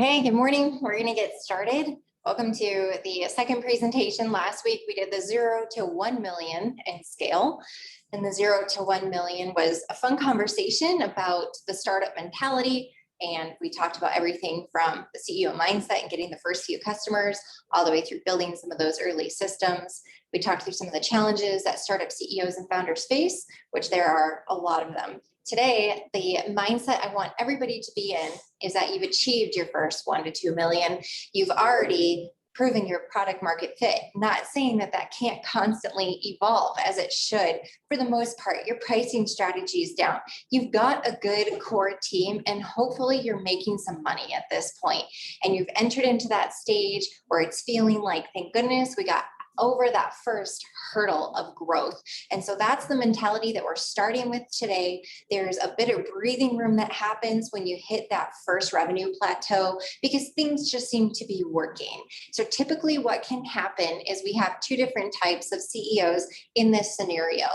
Okay, good morning. We're going to get started. Welcome to the second presentation. Last week we did the 0 to 1 million in scale. And the 0 to 1 million was a fun conversation about the startup mentality. And we talked about everything from the CEO mindset and getting the first few customers all the way through building some of those early systems. We talked through some of the challenges that startup CEOs and founders face, which there are a lot of them. Today, the mindset I want everybody to be in is that you've achieved your first 1 to 2 million. You've already proven your product market fit. Not saying that that can't constantly evolve as it should. For the most part, your pricing strategy is down. You've got a good core team and hopefully you're making some money at this point. And you've entered into that stage where it's feeling like, thank goodness, we got over that first hurdle of growth. And so that's the mentality that we're starting with today. There's a bit of breathing room that happens when you hit that first revenue plateau because things just seem to be working. So typically what can happen is we have two different types of CEOs in this scenario.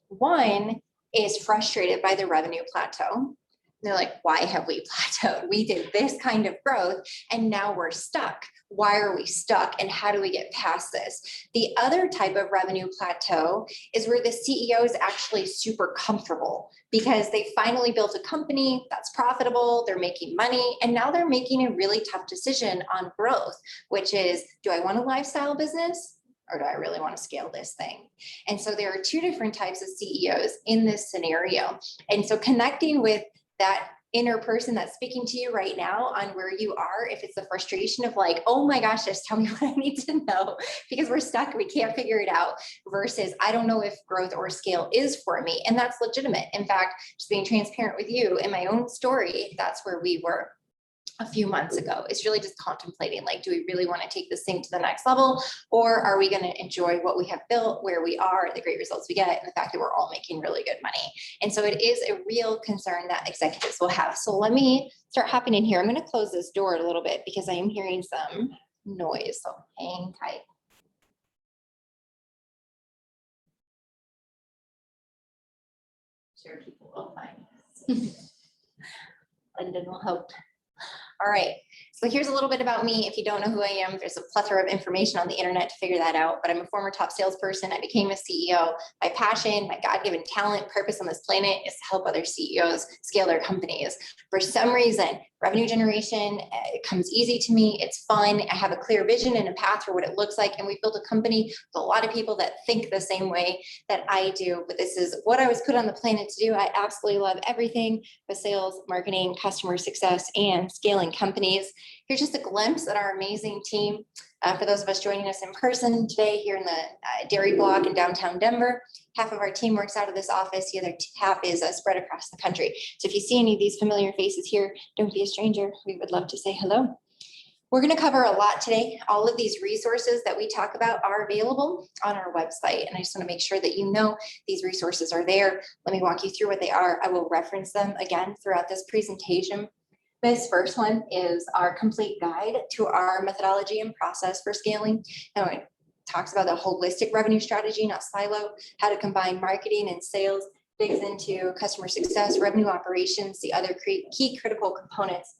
One is frustrated by the revenue plateau. They're like, why have we plateaued? We did this kind of growth and now we're stuck. Why are we stuck and how do we get past this? The other type of revenue plateau is where the CEO is actually super comfortable because they finally built a company that's profitable, they're making money, and now they're making a really tough decision on growth, which is, do I want a lifestyle business? Or do I really want to scale this thing? And so there are two different types of CEOs in this scenario. And so connecting with that inner person that's speaking to you right now on where you are, if it's the frustration of like, oh my gosh, just tell me what I need to know because we're stuck, we can't figure it out, versus I don't know if growth or scale is for me. And that's legitimate. In fact, just being transparent with you in my own story, that's where we were a few months ago. It's really just contemplating, like, do we really want to take this thing to the next level? Or are we going to enjoy what we have built, where we are, the great results we get, and the fact that we're all making really good money? And so it is a real concern that executives will have. So let me start hopping in here. I'm going to close this door a little bit because I am hearing some noise. So hang tight. Sure, people will find us. Lyndon will help. All right, so here's a little bit about me. If you don't know who I am, there's a plethora of information on the internet to figure that out, but I'm a former top salesperson. I became a CEO. My passion, my God-given talent, purpose on this planet is to help other CEOs scale their companies. For some reason, revenue generation, it comes easy to me. It's fun. I have a clear vision and a path for what it looks like. And we've built a company with a lot of people that think the same way that I do, but this is what I was put on the planet to do. I absolutely love everything with sales, marketing, customer success, and scaling companies. Here's just a glimpse at our amazing team. For those of us joining us in person today here in the Dairy Block in downtown Denver, half of our team works out of this office. The other half is spread across the country. So if you see any of these familiar faces here, don't be a stranger. We would love to say hello. We're going to cover a lot today. All of these resources that we talk about are available on our website. And I just want to make sure that you know these resources are there. Let me walk you through what they are. I will reference them again throughout this presentation. This first one is our complete guide to our methodology and process for scaling. Now, it talks about the holistic revenue strategy, not silo, how to combine marketing and sales, digs into customer success, revenue operations, the other key critical components.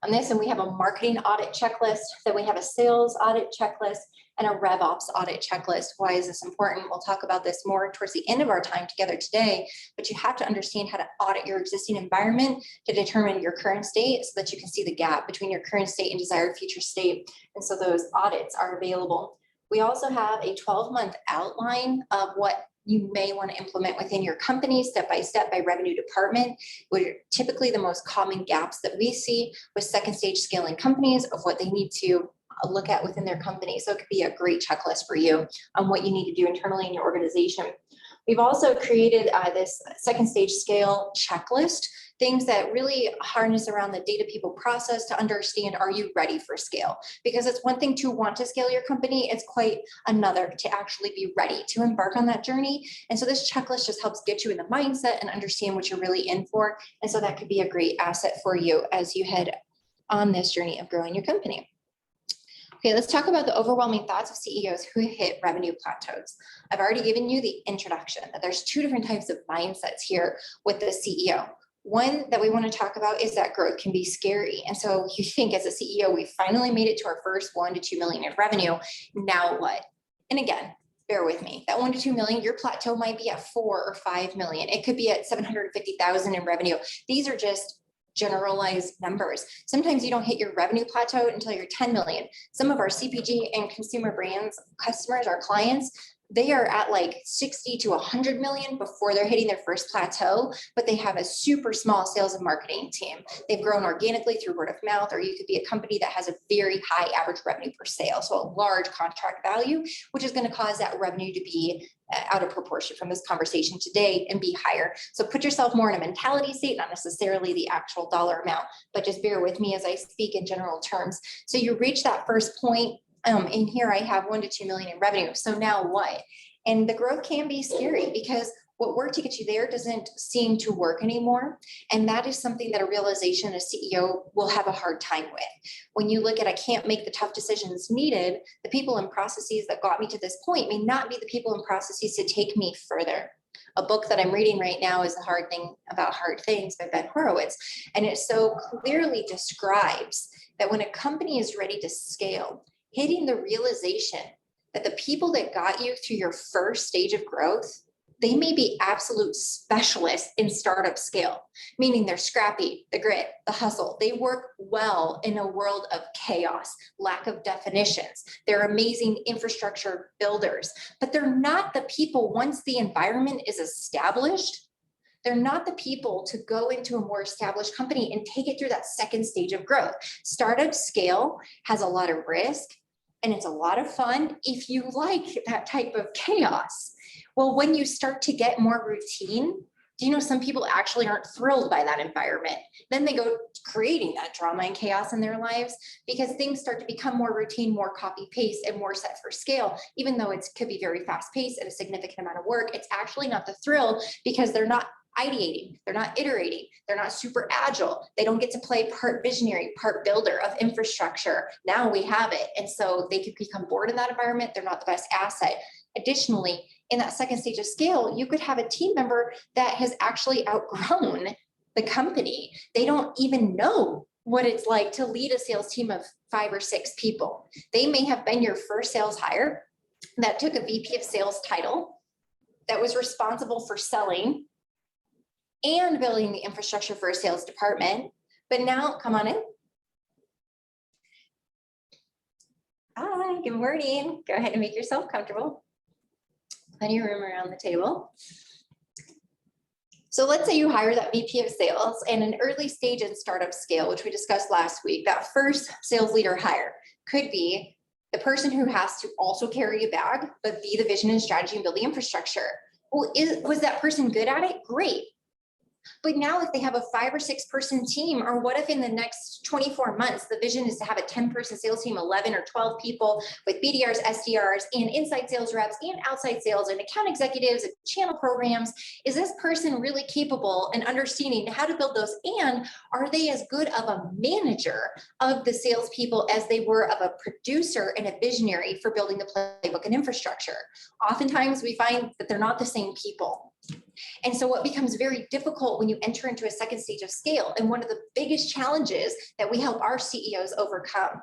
On this, and we have a marketing audit checklist, then we have a sales audit checklist, and a RevOps audit checklist. Why is this important? We'll talk about this more towards the end of our time together today, but you have to understand how to audit your existing environment to determine your current state so that you can see the gap between your current state and desired future state. And so those audits are available. We also have a 12-month outline of what you may want to implement within your company step by revenue department, which are typically the most common gaps that we see with second stage scaling companies of what they need to look at within their company. So it could be a great checklist for you on what you need to do internally in your organization. We've also created this second stage scale checklist, things that really harness around the data people process to understand, are you ready for scale? Because it's one thing to want to scale your company, it's quite another to actually be ready to embark on that journey. And so this checklist just helps get you in the mindset and understand what you're really in for. And so that could be a great asset for you as you head on this journey of growing your company. Okay, let's talk about the overwhelming thoughts of CEOs who hit revenue plateaus. I've already given you the introduction that there's two different types of mindsets here with the CEO. One that we want to talk about is that growth can be scary. And so you think as a CEO, we finally made it to our first 1 to 2 million in revenue. Now what? And again, bear with me, that 1 to 2 million, your plateau might be at 4 or 5 million. It could be at 750,000 in revenue. These are just generalized numbers. Sometimes you don't hit your revenue plateau until you're 10 million. Some of our CPG and consumer brands, customers, our clients, they are at like 60 to 100 million before they're hitting their first plateau, but they have a super small sales and marketing team. They've grown organically through word of mouth, or you could be a company that has a very high average revenue per sale. So a large contract value, which is going to cause that revenue to be out of proportion from this conversation today and be higher. So put yourself more in a mentality state, not necessarily the actual dollar amount, but just bear with me as I speak in general terms. So you reach that first point. In here, I have 1 to 2 million in revenue. So now what? And the growth can be scary because what worked to get you there doesn't seem to work anymore. And that is something that a realization a CEO will have a hard time with. When you look at, I can't make the tough decisions needed, the people and processes that got me to this point may not be the people and processes to take me further. A book that I'm reading right now is The Hard Thing About Hard Things by Ben Horowitz. And it so clearly describes that when a company is ready to scale, hitting the realization that the people that got you through your first stage of growth, they may be absolute specialists in startup scale, meaning they're scrappy, the grit, the hustle. They work well in a world of chaos, lack of definitions. They're amazing infrastructure builders, but they're not the people once the environment is established. They're not the people to go into a more established company and take it through that second stage of growth. Startup scale has a lot of risk and it's a lot of fun if you like that type of chaos. Well, when you start to get more routine, do you know some people actually aren't thrilled by that environment? Then they go creating that drama and chaos in their lives because things start to become more routine, more copy paste, and more set for scale. Even though it could be very fast paced and a significant amount of work, it's actually not the thrill because they're not ideating, they're not iterating, they're not super agile. They don't get to play part visionary, part builder of infrastructure. Now we have it. And so they could become bored in that environment. They're not the best asset. Additionally, in that second stage of scale, you could have a team member that has actually outgrown the company. They don't even know what it's like to lead a sales team of 5 or 6 people. They may have been your first sales hire that took a VP of sales title, that was responsible for selling and building the infrastructure for a sales department. But now, come on in. Hi, good morning. Go ahead and make yourself comfortable. Plenty of room around the table. So let's say you hire that VP of sales and an early stage in startup scale, which we discussed last week. That first sales leader hire could be the person who has to also carry a bag, but be the vision and strategy and build the infrastructure. Well, was that person good at it? Great. But now if they have a 5 or 6 person team, or what if in the next 24 months, the vision is to have a 10-person sales team, 11 or 12 people with BDRs, SDRs, and inside sales reps and outside sales and account executives and channel programs? Is this person really capable and understanding how to build those? And are they as good of a manager of the salespeople as they were of a producer and a visionary for building the playbook and infrastructure? Oftentimes we find that they're not the same people. And so what becomes very difficult when you enter into a second stage of scale, and one of the biggest challenges that we help our CEOs overcome,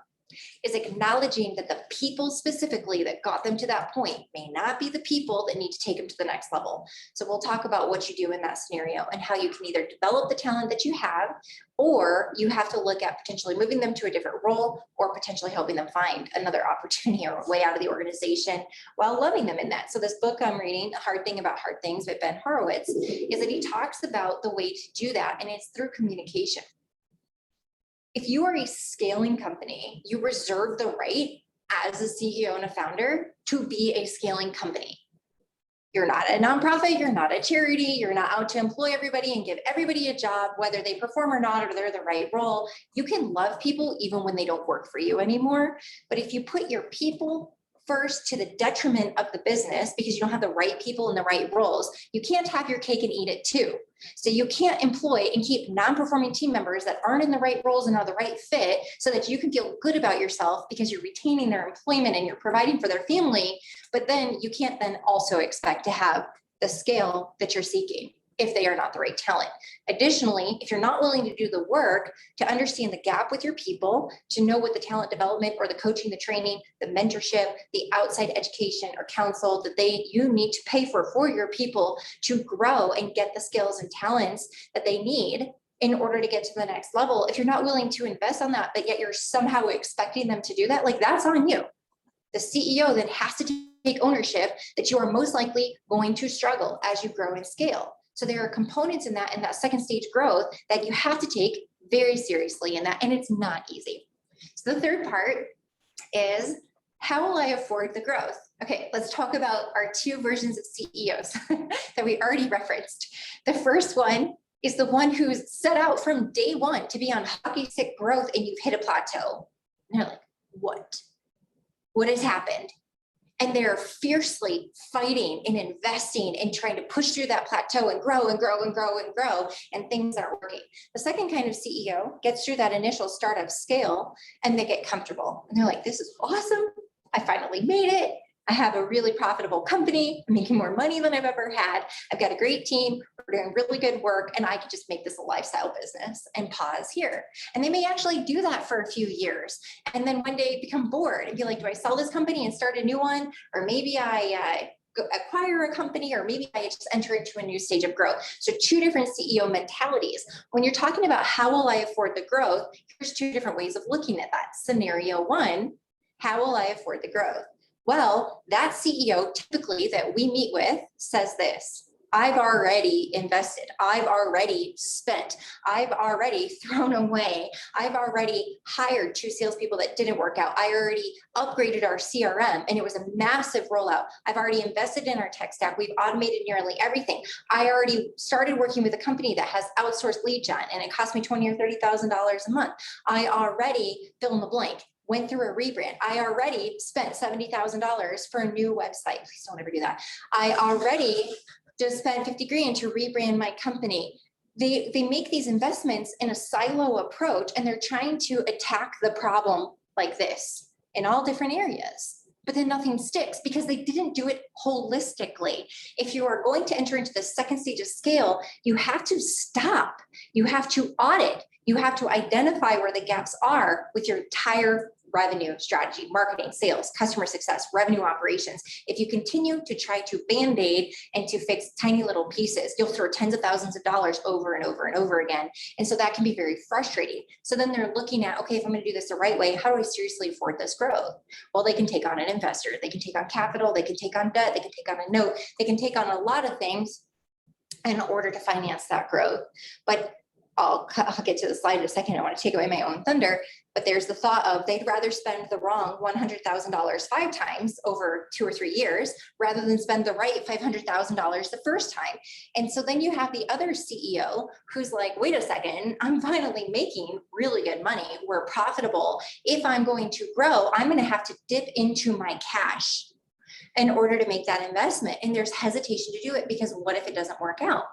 is acknowledging that the people specifically that got them to that point may not be the people that need to take them to the next level. So we'll talk about what you do in that scenario and how you can either develop the talent that you have, or you have to look at potentially moving them to a different role or potentially helping them find another opportunity or a way out of the organization while loving them in that. So this book I'm reading, The Hard Thing About Hard Things by Ben Horowitz, is that he talks about the way to do that, and it's through communication. If you are a scaling company, you reserve the right as a CEO and a founder to be a scaling company. You're not a nonprofit, you're not a charity, you're not out to employ everybody and give everybody a job, whether they perform or not, or they're the right role. You can love people even when they don't work for you anymore. But if you put your people first to the detriment of the business because you don't have the right people in the right roles, you can't have your cake and eat it too. So you can't employ and keep non-performing team members that aren't in the right roles and are the right fit so that you can feel good about yourself because you're retaining their employment and you're providing for their family. But then you can't then also expect to have the scale that you're seeking. if they are not the right talent. Additionally, if you're not willing to do the work to understand the gap with your people, to know what the talent development or the coaching, the training, the mentorship, the outside education or counsel that you need to pay for your people to grow and get the skills and talents that they need in order to get to the next level, if you're not willing to invest on that, but yet you're somehow expecting them to do that, like that's on you. The CEO then has to take ownership that you are most likely going to struggle as you grow and scale. So there are components in that second stage growth that you have to take very seriously in that, and it's not easy. So the third part is, how will I afford the growth? Okay, let's talk about our two versions of CEOs that we already referenced. The first one is the one who's set out from day one to be on hockey stick growth, and you've hit a plateau. And they're like, what? What has happened? And they're fiercely fighting and investing and trying to push through that plateau and grow and grow and grow and grow, and things aren't working. The second kind of CEO gets through that initial startup scale and they get comfortable. And they're like, this is awesome. I finally made it. I have a really profitable company. I'm making more money than I've ever had. I've got a great team. We're doing really good work, and I could just make this a lifestyle business and pause here. And they may actually do that for a few years, and then one day become bored and be like, do I sell this company and start a new one? Or maybe I acquire a company, or maybe I just enter into a new stage of growth. So two different CEO mentalities. When you're talking about how will I afford the growth, here's two different ways of looking at that. Scenario one, how will I afford the growth? Well, that CEO typically that we meet with says this: I've already invested, I've already spent, I've already thrown away, I've already hired 2 salespeople that didn't work out, I already upgraded our CRM and it was a massive rollout, I've already invested in our tech stack, we've automated nearly everything, I already started working with a company that has outsourced lead gen and it cost me $20,000 or $30,000 a month, I already fill in the blank. Went through a rebrand. I already spent $70,000 for a new website. Please don't ever do that. I already just spent 50 grand to rebrand my company. They make these investments in a silo approach, and they're trying to attack the problem like this in all different areas. But then nothing sticks because they didn't do it holistically. If you are going to enter into the second stage of scale, you have to stop. You have to audit. You have to identify where the gaps are with your entire revenue strategy, marketing, sales, customer success, revenue operations. If you continue to try to band-aid and to fix tiny little pieces, you'll throw tens of thousands of dollars over and over and over again. And so that can be very frustrating. So then they're looking at, okay, if I'm going to do this the right way, how do I seriously afford this growth? Well, they can take on an investor, they can take on capital, they can take on debt, they can take on a note, they can take on a lot of things in order to finance that growth. But I'll get to the slide in a second. I want to take away my own thunder, but there's the thought of they'd rather spend the wrong $100,000 5 times over 2 or 3 years rather than spend the right $500,000 the first time. And so then you have the other CEO who's like, wait a second, I'm finally making really good money. We're profitable. If I'm going to grow, I'm going to have to dip into my cash in order to make that investment. And there's hesitation to do it because what if it doesn't work out?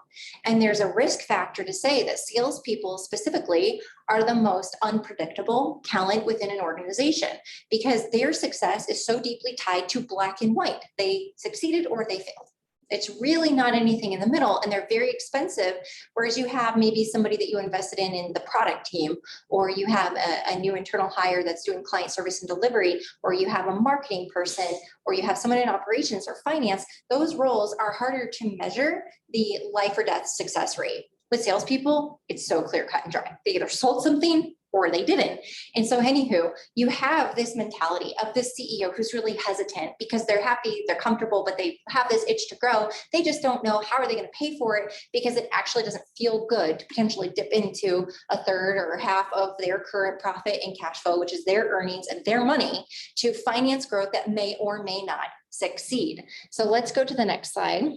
And there's a risk factor to say that salespeople specifically are the most unpredictable talent within an organization because their success is so deeply tied to black and white. They succeeded or they failed. It's really not anything in the middle, and they're very expensive. Whereas you have maybe somebody that you invested in the product team, or you have a new internal hire that's doing client service and delivery, or you have a marketing person, or you have someone in operations or finance. Those roles are harder to measure the life or death success rate. With salespeople, it's so clear, cut and dry. They either sold something or they didn't. And so anywho, you have this mentality of this CEO who's really hesitant because they're happy, they're comfortable, but they have this itch to grow. They just don't know how are they going to pay for it because it actually doesn't feel good to potentially dip into a third or half of their current profit and cash flow, which is their earnings and their money, to finance growth that may or may not succeed. So let's go to the next slide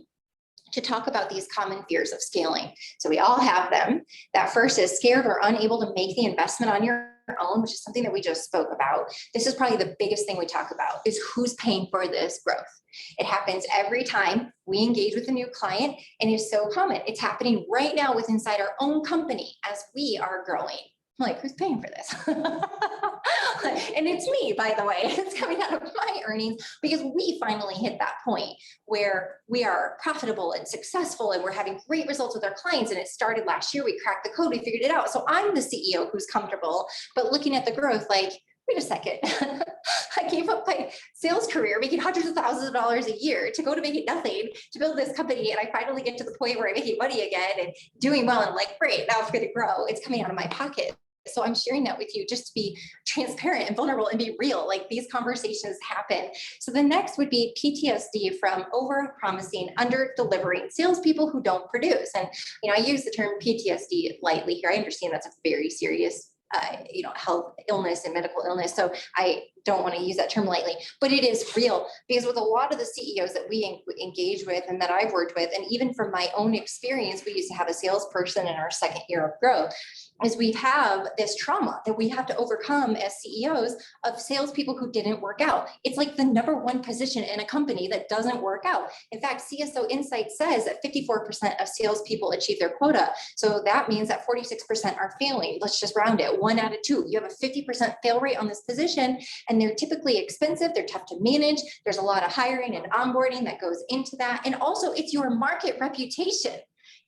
to talk about these common fears of scaling. So we all have them. That first is scared or unable to make the investment on your own, which is something that we just spoke about. This is probably the biggest thing we talk about is who's paying for this growth. It happens every time we engage with a new client and it's so common. It's happening right now with inside our own company as we are growing. I'm like, who's paying for this? And it's me, by the way, it's coming out of my earnings because we finally hit that point where we are profitable and successful and we're having great results with our clients. And it started last year. We cracked the code, we figured it out. So I'm the CEO who's comfortable, but looking at the growth, like, wait a second, I gave up my sales career, making hundreds of thousands of dollars a year to go to making nothing, to build this company. And I finally get to the point where I'm making money again and doing well. And I'm like, great, now it's going to grow. It's coming out of my pocket. So I'm sharing that with you just to be transparent and vulnerable and be real. Like these conversations happen. So the next would be PTSD from over promising, under delivering salespeople who don't produce. And, I use the term PTSD lightly here. I understand that's a very serious health illness and medical illness. So I don't want to use that term lightly, but it is real because with a lot of the CEOs that we engage with and that I've worked with, and even from my own experience, we used to have a salesperson in our second year of growth, is we have this trauma that we have to overcome as CEOs of salespeople who didn't work out. It's like the number one position in a company that doesn't work out. In fact, CSO Insight says that 54% of salespeople achieve their quota. So that means that 46% are failing. Let's just round it, 1 out of 2. You have a 50% fail rate on this position, and they're typically expensive. They're tough to manage. There's a lot of hiring and onboarding that goes into that. And also it's your market reputation.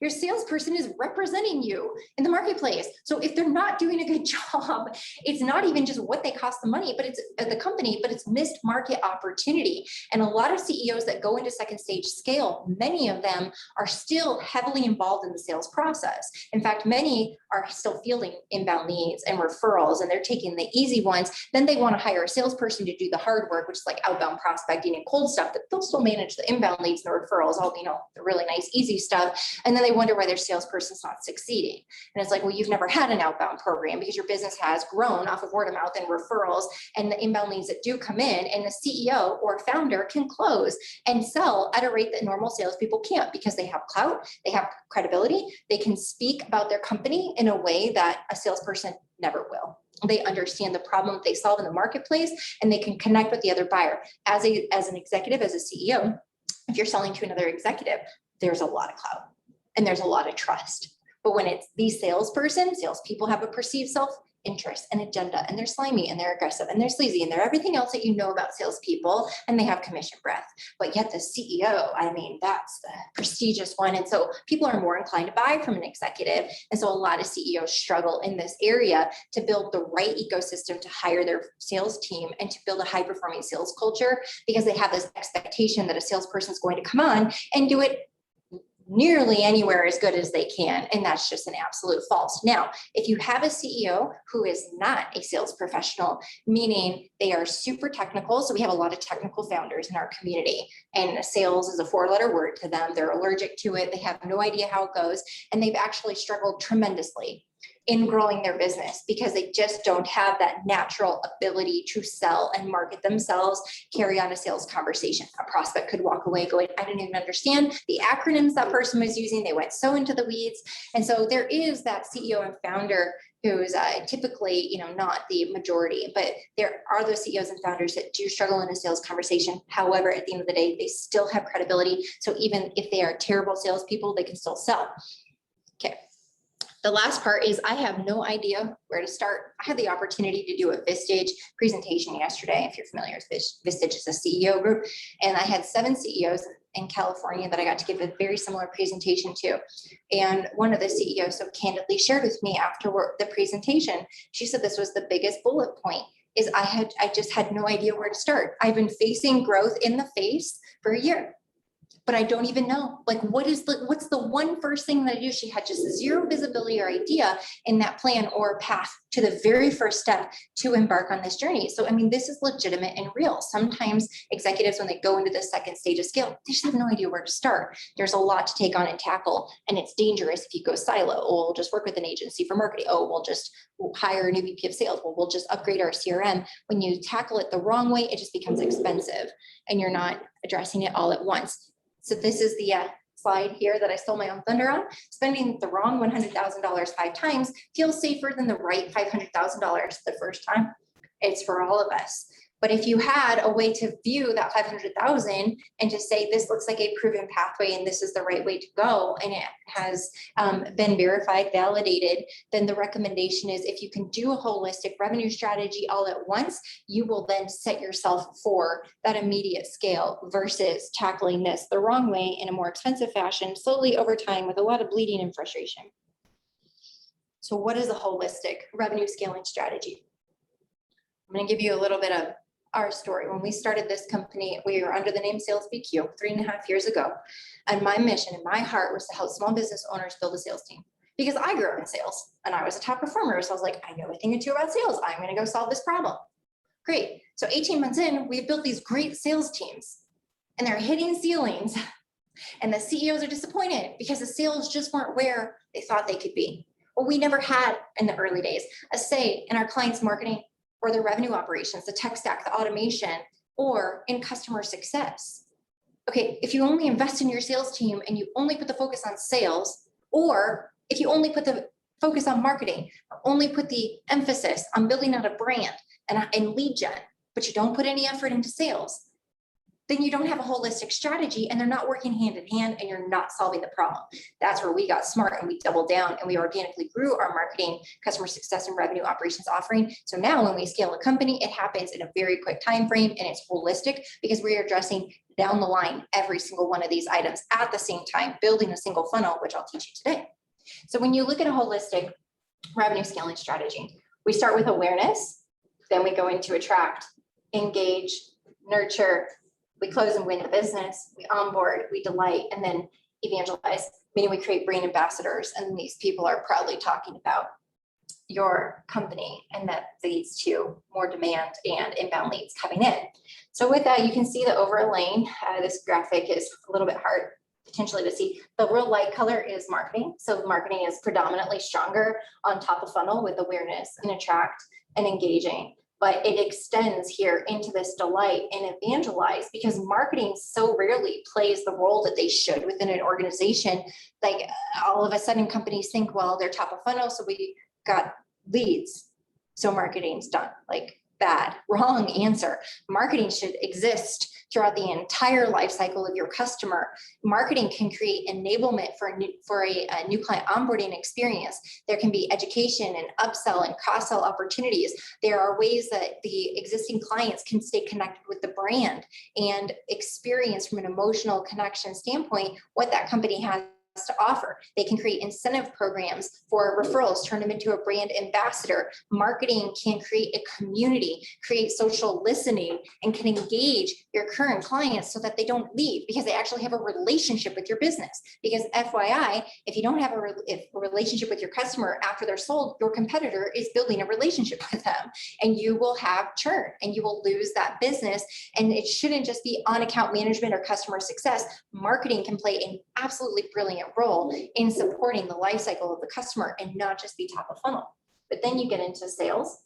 Your salesperson is representing you in the marketplace. So if they're not doing a good job, it's not even just what they cost the money, but it's the company, but it's missed market opportunity. And a lot of CEOs that go into second stage scale, many of them are still heavily involved in the sales process. In fact, many are still fielding inbound leads and referrals, and they're taking the easy ones. Then they want to hire a salesperson to do the hard work, which is like outbound prospecting and cold stuff, but they'll still manage the inbound leads and the referrals, all, the really nice, easy stuff. And then they wonder why their salesperson's not succeeding. And it's like, well, you've never had an outbound program because your business has grown off of word of mouth and referrals and the inbound leads that do come in, and the CEO or founder can close and sell at a rate that normal salespeople can't because they have clout, they have credibility, they can speak about their company in a way that a salesperson never will. They understand the problem they solve in the marketplace, and they can connect with the other buyer. As an executive, as a CEO, if you're selling to another executive, there's a lot of clout and there's a lot of trust. But when it's the salespeople have a perceived self-interest and agenda, and they're slimy and they're aggressive and they're sleazy and they're everything else that you know about salespeople, and they have commission breath. But yet the CEO, that's the prestigious one. And so people are more inclined to buy from an executive. And so a lot of CEOs struggle in this area to build the right ecosystem to hire their sales team and to build a high-performing sales culture, because they have this expectation that a salesperson is going to come on and do it nearly anywhere as good as they can. And that's just an absolute false. Now, if you have a CEO who is not a sales professional, meaning they are super technical, so we have a lot of technical founders in our community, and sales is a 4-letter word to them. They're allergic to it. They have no idea how it goes. And they've actually struggled tremendously in growing their business because they just don't have that natural ability to sell and market themselves, carry on a sales conversation. A prospect could walk away going, I didn't even understand the acronyms that person was using. They went so into the weeds. And so there is that CEO and founder who's typically, not the majority, but there are those CEOs and founders that do struggle in a sales conversation. However, at the end of the day, they still have credibility. So even if they are terrible salespeople, they can still sell. Okay. The last part is I have no idea where to start. I had the opportunity to do a Vistage presentation yesterday. If you're familiar with Vistage, it's a CEO group. And I had 7 CEOs in California that I got to give a very similar presentation to. And one of the CEOs so candidly shared with me after the presentation, she said this was the biggest bullet point, is I just had no idea where to start. I've been facing growth in the face for a year, but I don't even know, what's the one first thing that I do? She had just zero visibility or idea in that plan or path to the very first step to embark on this journey. So, this is legitimate and real. Sometimes executives, when they go into the second stage of scale, they just have no idea where to start. There's a lot to take on and tackle, and it's dangerous if you go silo. Oh, we'll just work with an agency for marketing. Oh, we'll hire a new VP of sales. We'll just upgrade our CRM. When you tackle it the wrong way, it just becomes expensive and you're not addressing it all at once. So this is the slide here that I stole my own thunder on. Spending the wrong $100,000 5 times feels safer than the right $500,000 the first time. It's for all of us. But if you had a way to view that 500,000 and just say, this looks like a proven pathway and this is the right way to go, and it has been verified, validated, then the recommendation is if you can do a holistic revenue strategy all at once, you will then set yourself for that immediate scale versus tackling this the wrong way in a more expensive fashion, slowly over time with a lot of bleeding and frustration. So what is a holistic revenue scaling strategy? I'm going to give you a little bit of our story. When we started this company, we were under the name Sales BQ 3.5 years ago. And my mission and my heart was to help small business owners build a sales team. Because I grew up in sales and I was a top performer. So I was like, I know a thing or two about sales. I'm going to go solve this problem. Great. So 18 months in, we've built these great sales teams and they're hitting ceilings. And the CEOs are disappointed because the sales just weren't where they thought they could be. Well, we never had in the early days a say in our clients' marketing or their revenue operations, the tech stack, the automation, or in customer success. Okay, if you only invest in your sales team and you only put the focus on sales, or if you only put the focus on marketing, or only put the emphasis on building out a brand and lead gen, but you don't put any effort into sales, then you don't have a holistic strategy and they're not working hand in hand and you're not solving the problem. That's where we got smart and we doubled down and we organically grew our marketing, customer success, and revenue operations offering. So now when we scale a company, it happens in a very quick time frame and it's holistic because we are addressing down the line every single one of these items at the same time, building a single funnel, which I'll teach you today. So when you look at a holistic revenue scaling strategy, we start with awareness, then we go into attract, engage, nurture, we close and win the business, we onboard, we delight, and then evangelize, meaning we create brand ambassadors. And these people are proudly talking about your company, and that leads to more demand and inbound leads coming in. So with that, you can see the overlaying. This graphic is a little bit hard potentially to see. The real light color is marketing. So marketing is predominantly stronger on top of funnel with awareness and attract and engaging. But it extends here into this delight and evangelize because marketing so rarely plays the role that they should within an organization. Like all of a sudden companies think, well, they're top of funnel, so we got leads, so marketing's done. Like bad, wrong answer. Marketing should exist throughout the entire life cycle of your customer. Marketing can create enablement for a new client onboarding experience. There can be education and upsell and cross-sell opportunities. There are ways that the existing clients can stay connected with the brand and experience from an emotional connection standpoint what that company has to offer. They can create incentive programs for referrals, turn them into a brand ambassador. Marketing can create a community, create social listening, and can engage your current clients so that they don't leave because they actually have a relationship with your business. Because FYI, if you don't have a relationship with your customer after they're sold, your competitor is building a relationship with them and you will have churn and you will lose that business. And it shouldn't just be on account management or customer success. Marketing can play an absolutely brilliant role in supporting the life cycle of the customer and not just be top of funnel. But then you get into sales,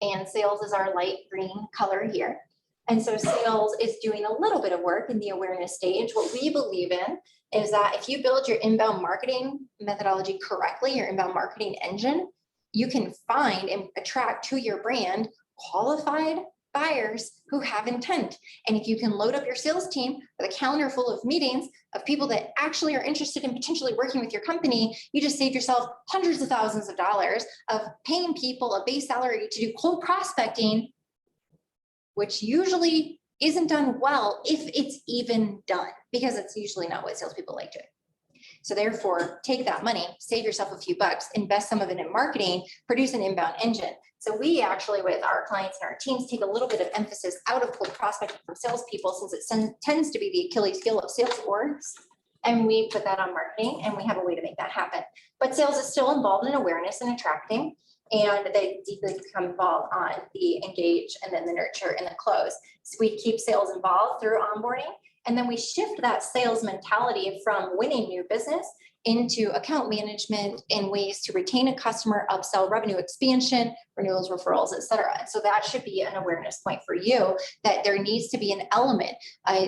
and sales is our light green color here. And so sales is doing a little bit of work in the awareness stage. What we believe in is that if you build your inbound marketing methodology correctly, your inbound marketing engine, you can find and attract to your brand qualified buyers who have intent. And if you can load up your sales team with a calendar full of meetings of people that actually are interested in potentially working with your company, you just save yourself hundreds of thousands of dollars of paying people a base salary to do cold prospecting, which usually isn't done well if it's even done, because it's usually not what salespeople like to do. So therefore, take that money, save yourself a few bucks, invest some of it in marketing, produce an inbound engine. So we actually, with our clients and our teams, take a little bit of emphasis out of cold prospecting from salespeople, since it tends to be the Achilles heel of sales orgs. And we put that on marketing, and we have a way to make that happen. But sales is still involved in awareness and attracting, and they deeply become involved on the engage and then the nurture and the close. So we keep sales involved through onboarding. And then we shift that sales mentality from winning new business into account management and ways to retain a customer, upsell, revenue expansion, renewals, referrals, et cetera. And so that should be an awareness point for you that there needs to be an element.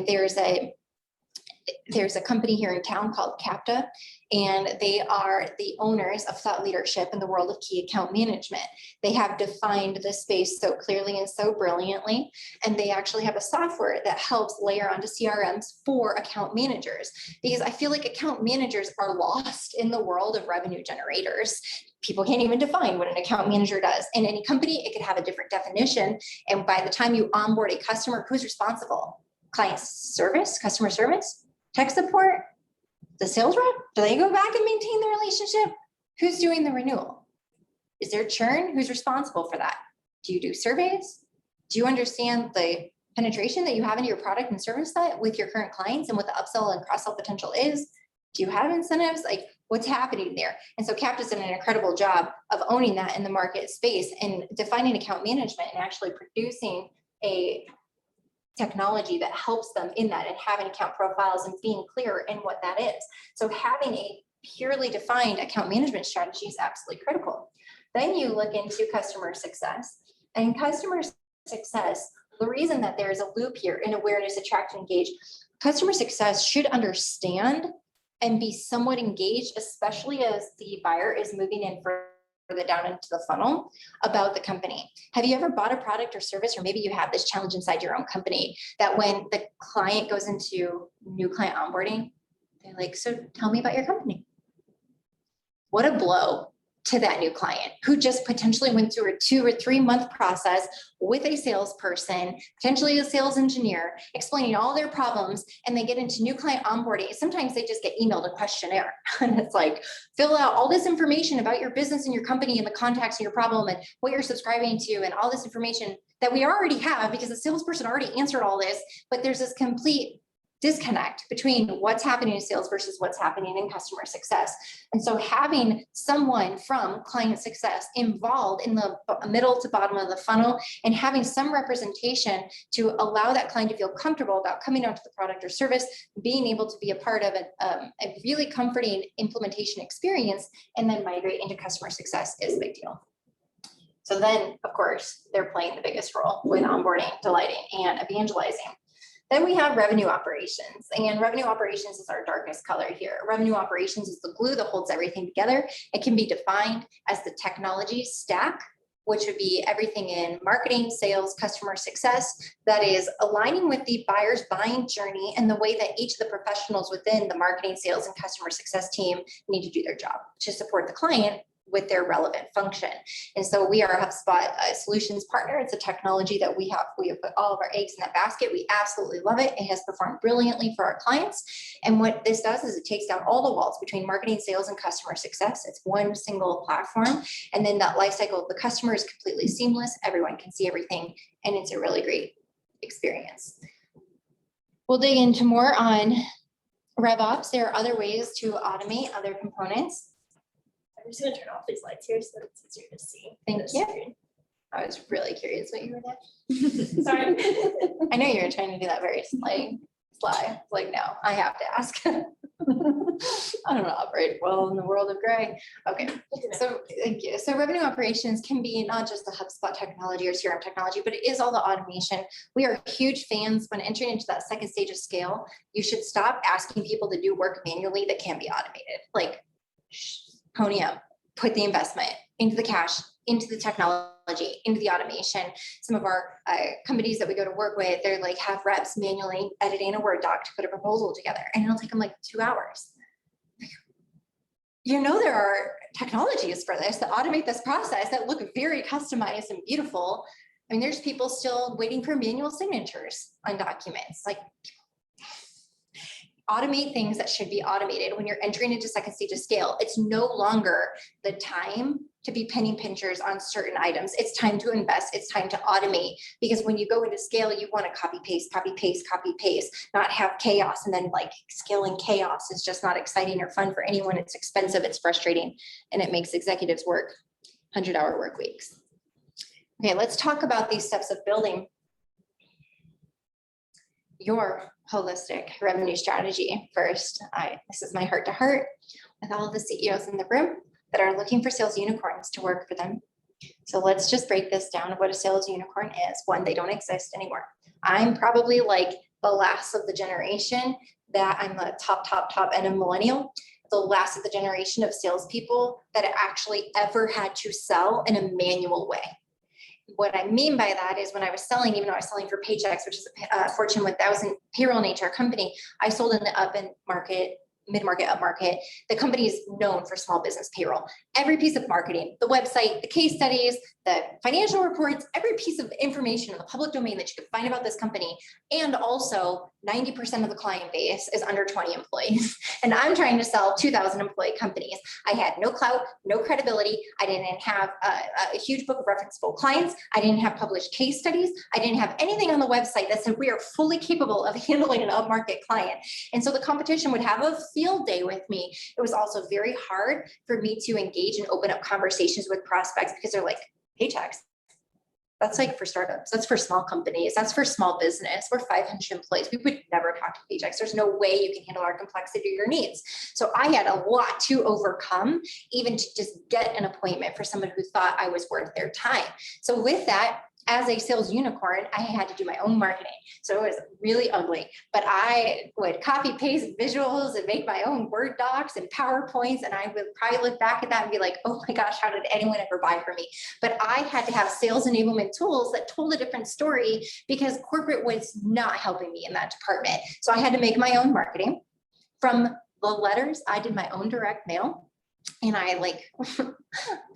There's a company here in town called Capta, and they are the owners of thought leadership in the world of key account management. They have defined the space so clearly and so brilliantly, and they actually have a software that helps layer onto CRMs for account managers, because I feel like account managers are lost in the world of revenue generators. People can't even define what an account manager does. In any company, it could have a different definition. And by the time you onboard a customer, who's responsible? Client service, customer service, tech support, the sales rep? Do they go back and maintain the relationship? Who's doing the renewal? Is there churn? Who's responsible for that? Do you do surveys? Do you understand the penetration that you have into your product and service set with your current clients and what the upsell and cross-sell potential is? Do you have incentives? Like, what's happening there? And so CAP does an incredible job of owning that in the market space and defining account management and actually producing a technology that helps them in that and having account profiles and being clear in what that is. So having a purely defined account management strategy is absolutely critical. Then you look into customer success, and customer success, the reason that there is a loop here in awareness, attract, and engage, customer success should understand and be somewhat engaged, especially as the buyer is moving in further down into the funnel about the company. Have you ever bought a product or service, or maybe you have this challenge inside your own company that when the client goes into new client onboarding, they're like, so tell me about your company. What a blow to that new client who just potentially went through a 2 or 3 month process with a salesperson, potentially a sales engineer, explaining all their problems, and they get into new client onboarding. Sometimes they just get emailed a questionnaire and it's like, fill out all this information about your business and your company and the contacts and your problem and what you're subscribing to and all this information that we already have because the salesperson already answered all this, but there's this complete disconnect between what's happening in sales versus what's happening in customer success. And so having someone from client success involved in the middle to bottom of the funnel and having some representation to allow that client to feel comfortable about coming onto the product or service, being able to be a part of a really comforting implementation experience, and then migrate into customer success is a big deal. So then, of course, they're playing the biggest role with onboarding, delighting, and evangelizing. Then we have revenue operations, and revenue operations is our darkest color here. Revenue operations is the glue that holds everything together. It can be defined as the technology stack, which would be everything in marketing, sales, customer success, that is aligning with the buyer's buying journey and the way that each of the professionals within the marketing, sales, and customer success team need to do their job to support the client with their relevant function. And so we are a HubSpot solutions partner. It's a technology that we have put all of our eggs in that basket. We absolutely love it. It has performed brilliantly for our clients. And what this does is it takes down all the walls between marketing, sales, and customer success. It's one single platform. And then that life cycle of the customer is completely seamless. Everyone can see everything, and it's a really great experience. We'll dig into more on RevOps. There are other ways to automate other components. I'm just gonna turn off these lights here so that it's easier to see. Thank you. Screen. I was really curious what you were doing. Sorry. I know you were trying to do that very sly. Like, no, I have to ask. I don't operate well in the world of gray. Okay, so thank you. So revenue operations can be not just the HubSpot technology or CRM technology, but it is all the automation. We are huge fans when entering into that second stage of scale. You should stop asking people to do work manually that can be automated. Like, pony up, put the investment into the cash, into the technology, into the automation. Some of our companies that we go to work with, they're like have reps manually editing a Word doc to put a proposal together, and it'll take them like 2 hours. You know, there are technologies for this that automate this process that look very customized and beautiful. I mean, there's people still waiting for manual signatures on documents. Like, automate things that should be automated. When you're entering into second stage of scale, it's no longer the time to be penny pinchers on certain items. It's time to invest. It's time to automate, because when you go into scale, you want to copy, paste, not have chaos. And then like scaling chaos is just not exciting or fun for anyone. It's expensive, it's frustrating, and it makes executives work 100-hour work weeks. Okay, let's talk about these steps of building your holistic revenue strategy. First, this is my heart to heart with all of the CEOs in the room that are looking for sales unicorns to work for them. So let's just break this down of what a sales unicorn is. One, they don't exist anymore. I'm probably like the last of the generation that I'm the top end of millennial. the last of the generation of salespeople that actually ever had to sell in a manual way. What I mean by that is when I was selling, even though I was selling for Paychex, which is a Fortune 1000 payroll and HR company, I sold in the up and market, mid-market, upmarket. The company is known for small business payroll. Every piece of marketing, the website, the case studies, the financial reports, every piece of information in the public domain that you could find about this company. And also 90% of the client base is under 20 employees. And I'm trying to sell 2,000 employee companies. I had no clout, no credibility. I didn't have a huge book of referenceable clients. I didn't have published case studies. I didn't have anything on the website that said we are fully capable of handling an upmarket client. And so the competition would have a field day with me. It was also very hard for me to engage and open up conversations with prospects because they're like, Paychex, that's like for startups. That's for small companies. That's for small business. We're 500 employees. We would never talk to Paychex. There's no way you can handle our complexity or your needs. So I had a lot to overcome, even to just get an appointment for someone who thought I was worth their time. So with that, as a sales unicorn, I had to do my own marketing. So it was really ugly, but I would copy paste visuals and make my own Word docs and PowerPoints. And I would probably look back at that and be like, oh my gosh, how did anyone ever buy from me? But I had to have sales enablement tools that told a different story because corporate was not helping me in that department. So I had to make my own marketing. From the letters, I did my own direct mail. And I like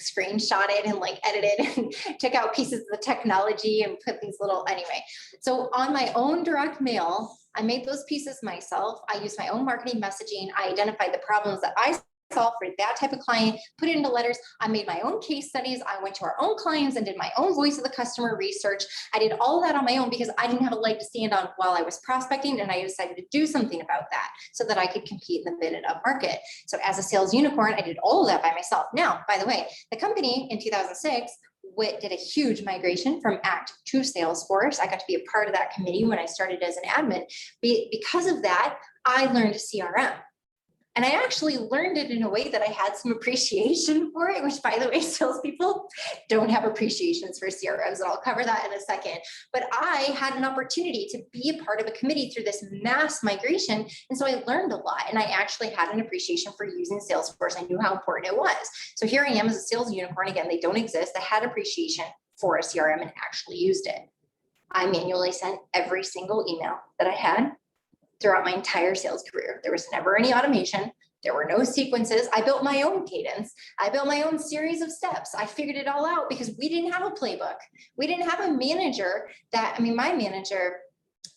screenshot it and like edited and took out pieces of the technology and put these little, anyway. So on my own direct mail, I made those pieces myself. I used my own marketing messaging. I identified the problems that I solve for that type of client, put it into letters. I made my own case studies. I went to our own clients and did my own voice of the customer research. I did all of that on my own because I didn't have a leg to stand on while I was prospecting. And I decided to do something about that so that I could compete in the mid and up market. So as a sales unicorn, I did all of that by myself. Now, by the way, the company in 2006 did a huge migration from Act to Salesforce. I got to be a part of that committee when I started as an admin. Because of that, I learned CRM. And I actually learned it in a way that I had some appreciation for it, which, by the way, salespeople don't have appreciations for CRMs, and I'll cover that in a second. But I had an opportunity to be a part of a committee through this mass migration. And so I learned a lot, and I actually had an appreciation for using Salesforce. I knew how important it was. So here I am as a sales unicorn. Again, they don't exist. I had appreciation for a CRM and actually used it. I manually sent every single email that I had throughout my entire sales career. There was never any automation. There were no sequences. I built my own cadence. I built my own series of steps. I figured it all out because we didn't have a playbook. We didn't have a manager my manager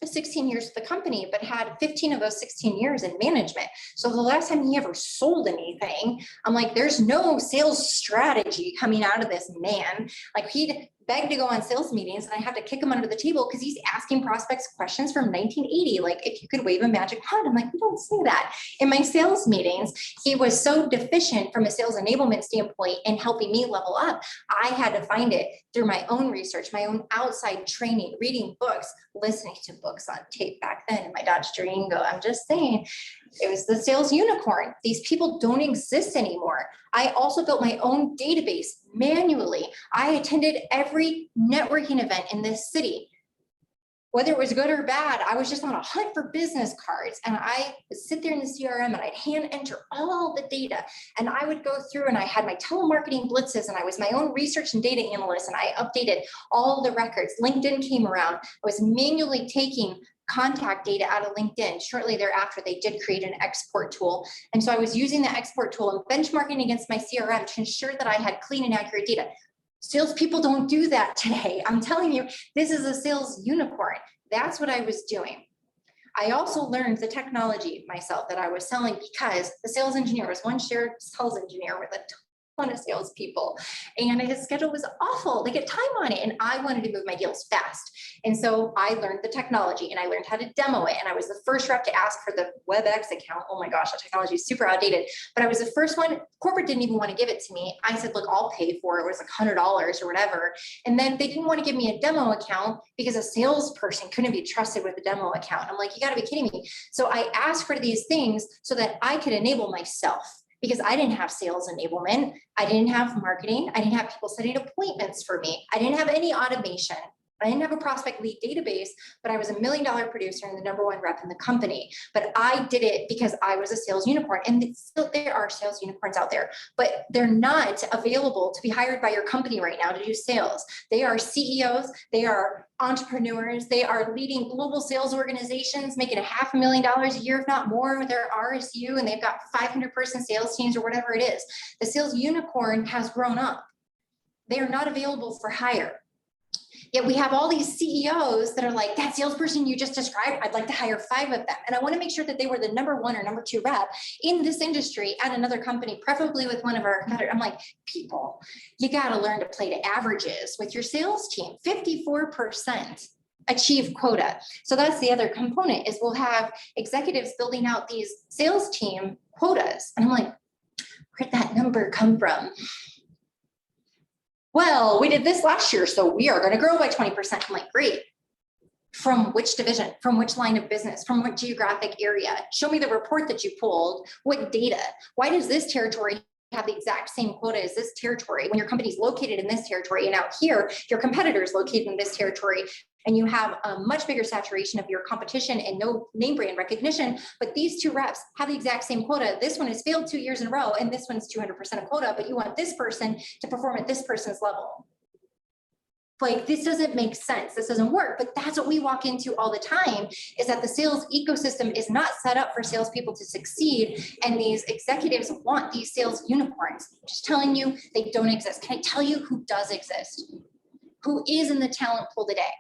was 16 years with the company, but had 15 of those 16 years in management. So the last time he ever sold anything, I'm like, there's no sales strategy coming out of this man. Like, he'd beg to go on sales meetings and I have to kick him under the table because he's asking prospects questions from 1980. Like, if you could wave a magic wand, I'm like, we don't say that. In my sales meetings, he was so deficient from a sales enablement standpoint in helping me level up. I had to find it through my own research, my own outside training, reading books, listening to books on tape back then in my Dodge Durango. I'm just saying, it was the sales unicorn. These people don't exist anymore. I also built my own database manually. I attended every networking event in this city. Whether it was good or bad, I was just on a hunt for business cards, and I would sit there in the CRM and I'd hand enter all the data, and I would go through and I had my telemarketing blitzes, and I was my own research and data analyst, and I updated all the records. LinkedIn came around. I was manually taking contact data out of LinkedIn. Shortly thereafter, they did create an export tool. And so I was using the export tool and benchmarking against my CRM to ensure that I had clean and accurate data. Salespeople don't do that today. I'm telling you, this is a sales unicorn. That's what I was doing. I also learned the technology myself that I was selling because the sales engineer was one shared sales engineer with a ton of salespeople, and his schedule was awful. They get time on it, and I wanted to move my deals fast. And so I learned the technology, and I learned how to demo it. And I was the first rep to ask for the WebEx account. Oh my gosh, the technology is super outdated. But I was the first one. Corporate didn't even want to give it to me. I said, look, I'll pay for it. It was like $100 or whatever. And then they didn't want to give me a demo account because a salesperson couldn't be trusted with a demo account. I'm like, you got to be kidding me. So I asked for these things so that I could enable myself, because I didn't have sales enablement. I didn't have marketing. I didn't have people setting appointments for me. I didn't have any automation. I didn't have a prospect lead database, but I was $1 million producer and the #1 rep in the company. But I did it because I was a sales unicorn. And still there are sales unicorns out there, but they're not available to be hired by your company right now to do sales. They are CEOs, they are entrepreneurs, they are leading global sales organizations, making $500,000 a year, if not more, with their RSU, and they've got 500-person sales teams or whatever it is. The sales unicorn has grown up. They are not available for hire. Yet we have all these CEOs that are like, that salesperson you just described, I'd like to hire 5 of them. And I want to make sure that they were the #1 or #2 rep in this industry at another company, preferably with one of our competitors. I'm like, people, you got to learn to play to averages with your sales team. 54% achieve quota. So that's the other component is we'll have executives building out these sales team quotas. And I'm like, where'd that number come from? Well, we did this last year, so we are going to grow by 20%. I'm like, great. From which division? From which line of business? From what geographic area? Show me the report that you pulled. What data? Why does this territory have the exact same quota as this territory when your company's located in this territory, and out here, your competitors located in this territory, and you have a much bigger saturation of your competition and no name brand recognition, but these 2 reps have the exact same quota. This one has failed 2 years in a row, and this one's 200% of quota, but you want this person to perform at this person's level. Like, this doesn't make sense. This doesn't work, but that's what we walk into all the time, is that the sales ecosystem is not set up for salespeople to succeed. And these executives want these sales unicorns. I'm just telling you, they don't exist. Can I tell you who does exist? Who is in the talent pool today?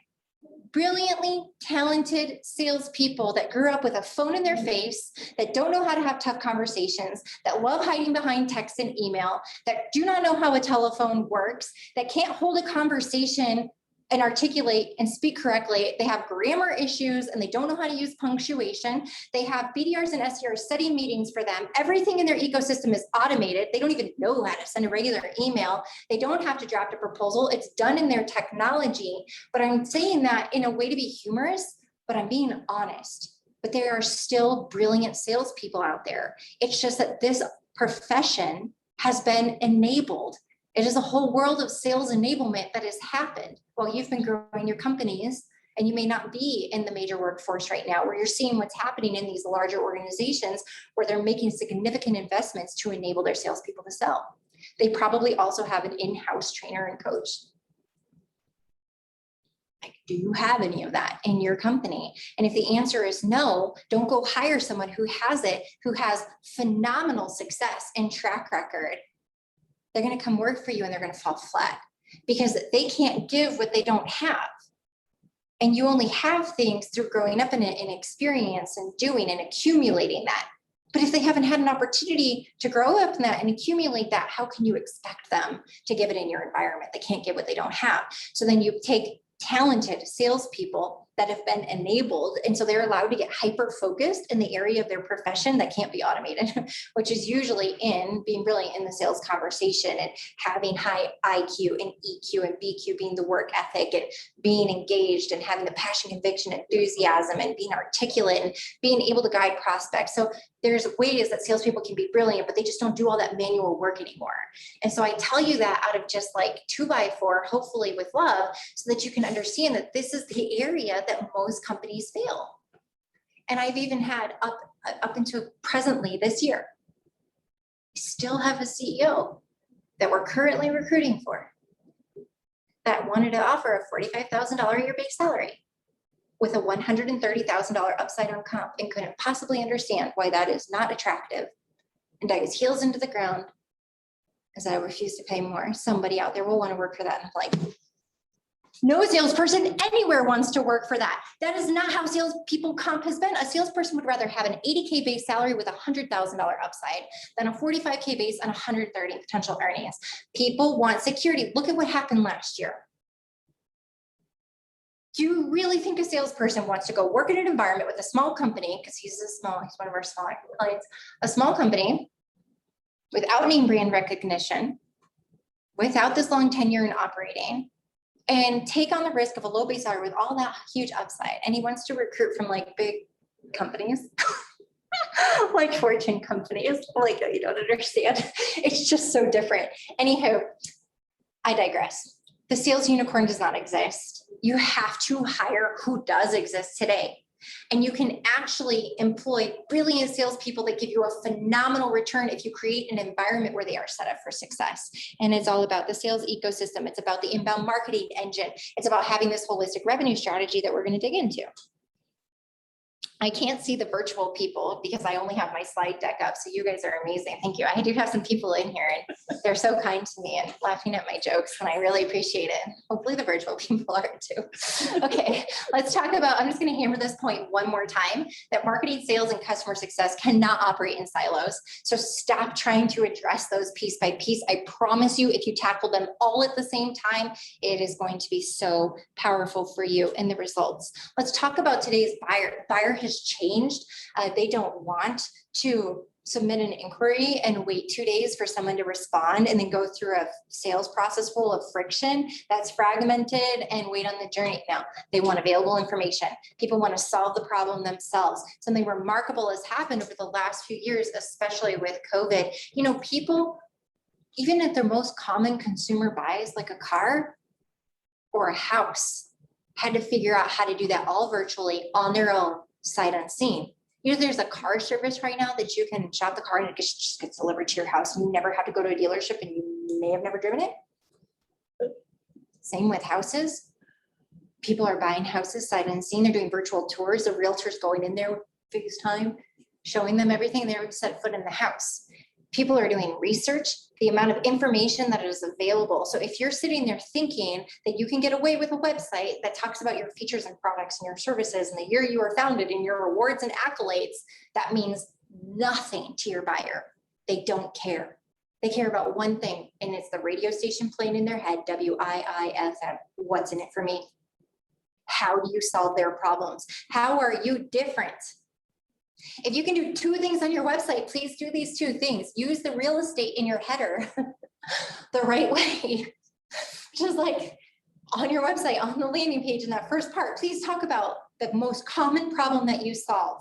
Brilliantly talented salespeople that grew up with a phone in their face, that don't know how to have tough conversations, that love hiding behind text and email, that do not know how a telephone works, that can't hold a conversation and articulate and speak correctly. They have grammar issues and they don't know how to use punctuation. They have BDRs and SDRs setting meetings for them. Everything in their ecosystem is automated. They don't even know how to send a regular email. They don't have to draft a proposal. It's done in their technology. But I'm saying that in a way to be humorous, but I'm being honest. But there are still brilliant salespeople out there. It's just that this profession has been enabled. It is a whole world of sales enablement that has happened while you've been growing your companies, and you may not be in the major workforce right now, where you're seeing what's happening in these larger organizations where they're making significant investments to enable their salespeople to sell. They probably also have an in-house trainer and coach. Like, do you have any of that in your company? And if the answer is no, don't go hire someone who has it, who has phenomenal success and track record. They're going to come work for you and they're going to fall flat because they can't give what they don't have. And you only have things through growing up in it and experience and doing and accumulating that. But if they haven't had an opportunity to grow up in that and accumulate that, how can you expect them to give it in your environment? They can't give what they don't have. So then you take talented salespeople that have been enabled, and so they're allowed to get hyper-focused in the area of their profession that can't be automated, which is usually in being brilliant in the sales conversation and having high IQ and EQ and BQ being the work ethic and being engaged and having the passion, conviction, enthusiasm and being articulate and being able to guide prospects. So there's ways that salespeople can be brilliant, but they just don't do all that manual work anymore. And so I tell you that out of just like 2x4, hopefully with love, so that you can understand that this is the area that most companies fail. And I've even had up until presently this year, we still have a CEO that we're currently recruiting for that wanted to offer a $45,000 a year base salary with a $130,000 upside on comp and couldn't possibly understand why that is not attractive, and dug his heels into the ground as I refuse to pay more. Somebody out there will want to work for that. And I'm like, no salesperson anywhere wants to work for that. That is not how salespeople comp has been. A salesperson would rather have an $80K base salary with a $100,000 upside than a $45K base and $130 potential earnings. People want security. Look at what happened last year. Do you really think a salesperson wants to go work in an environment with a small company, because he's one of our smaller clients, a small company without name brand recognition, without this long tenure in operating, and take on the risk of a low base salary with all that huge upside? And he wants to recruit from like big companies, like Fortune companies. Like, you don't understand. It's just so different. Anyhow, I digress. The sales unicorn does not exist. You have to hire who does exist today. And you can actually employ brilliant salespeople that give you a phenomenal return if you create an environment where they are set up for success. And it's all about the sales ecosystem. It's about the inbound marketing engine. It's about having this holistic revenue strategy that we're going to dig into. I can't see the virtual people because I only have my slide deck up. So you guys are amazing. Thank you. I do have some people in here and they're so kind to me and laughing at my jokes, and I really appreciate it. Hopefully the virtual people are too. Okay, let's talk about, I'm just going to hammer this point one more time, that marketing, sales, and customer success cannot operate in silos. So stop trying to address those piece by piece. I promise you, if you tackle them all at the same time, it is going to be so powerful for you in the results. Let's talk about today's buyer. Buyer has changed. They don't want to submit an inquiry and wait 2 days for someone to respond and then go through a sales process full of friction that's fragmented and wait on the journey. Now, they want available information. People want to solve the problem themselves. Something remarkable has happened over the last few years, especially with COVID. You know, people, even at their most common consumer buys, like a car or a house, had to figure out how to do that all virtually on their own, sight unseen. You know, there's a car service right now that you can shop the car and it just gets delivered to your house. You never have to go to a dealership and you may have never driven it. Same with houses. People are buying houses sight unseen. They're doing virtual tours. The realtor's going in there FaceTime, showing them everything. They would set foot in the house. People are doing research, the amount of information that is available. So if you're sitting there thinking that you can get away with a website that talks about your features and products and your services and the year you were founded and your awards and accolades, that means nothing to your buyer. They don't care. They care about one thing, and it's the radio station playing in their head, WIIFM. What's in it for me? How do you solve their problems? How are you different? If you can do 2 things on your website, please do these 2 things. Use the real estate in your header the right way. Just like on your website, on the landing page in that first part, please talk about the most common problem that you solve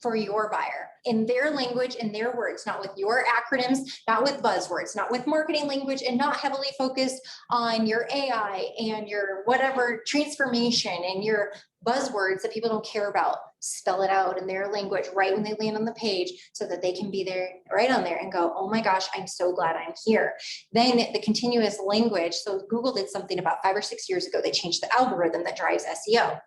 for your buyer in their language, in their words, not with your acronyms, not with buzzwords, not with marketing language, and not heavily focused on your AI and your whatever transformation and your buzzwords that people don't care about. Spell it out in their language right when they land on the page so that they can be there right on there and go, oh my gosh, I'm so glad I'm here. Then the continuous language. So Google did something about 5 or 6 years ago. They changed the algorithm that drives SEO.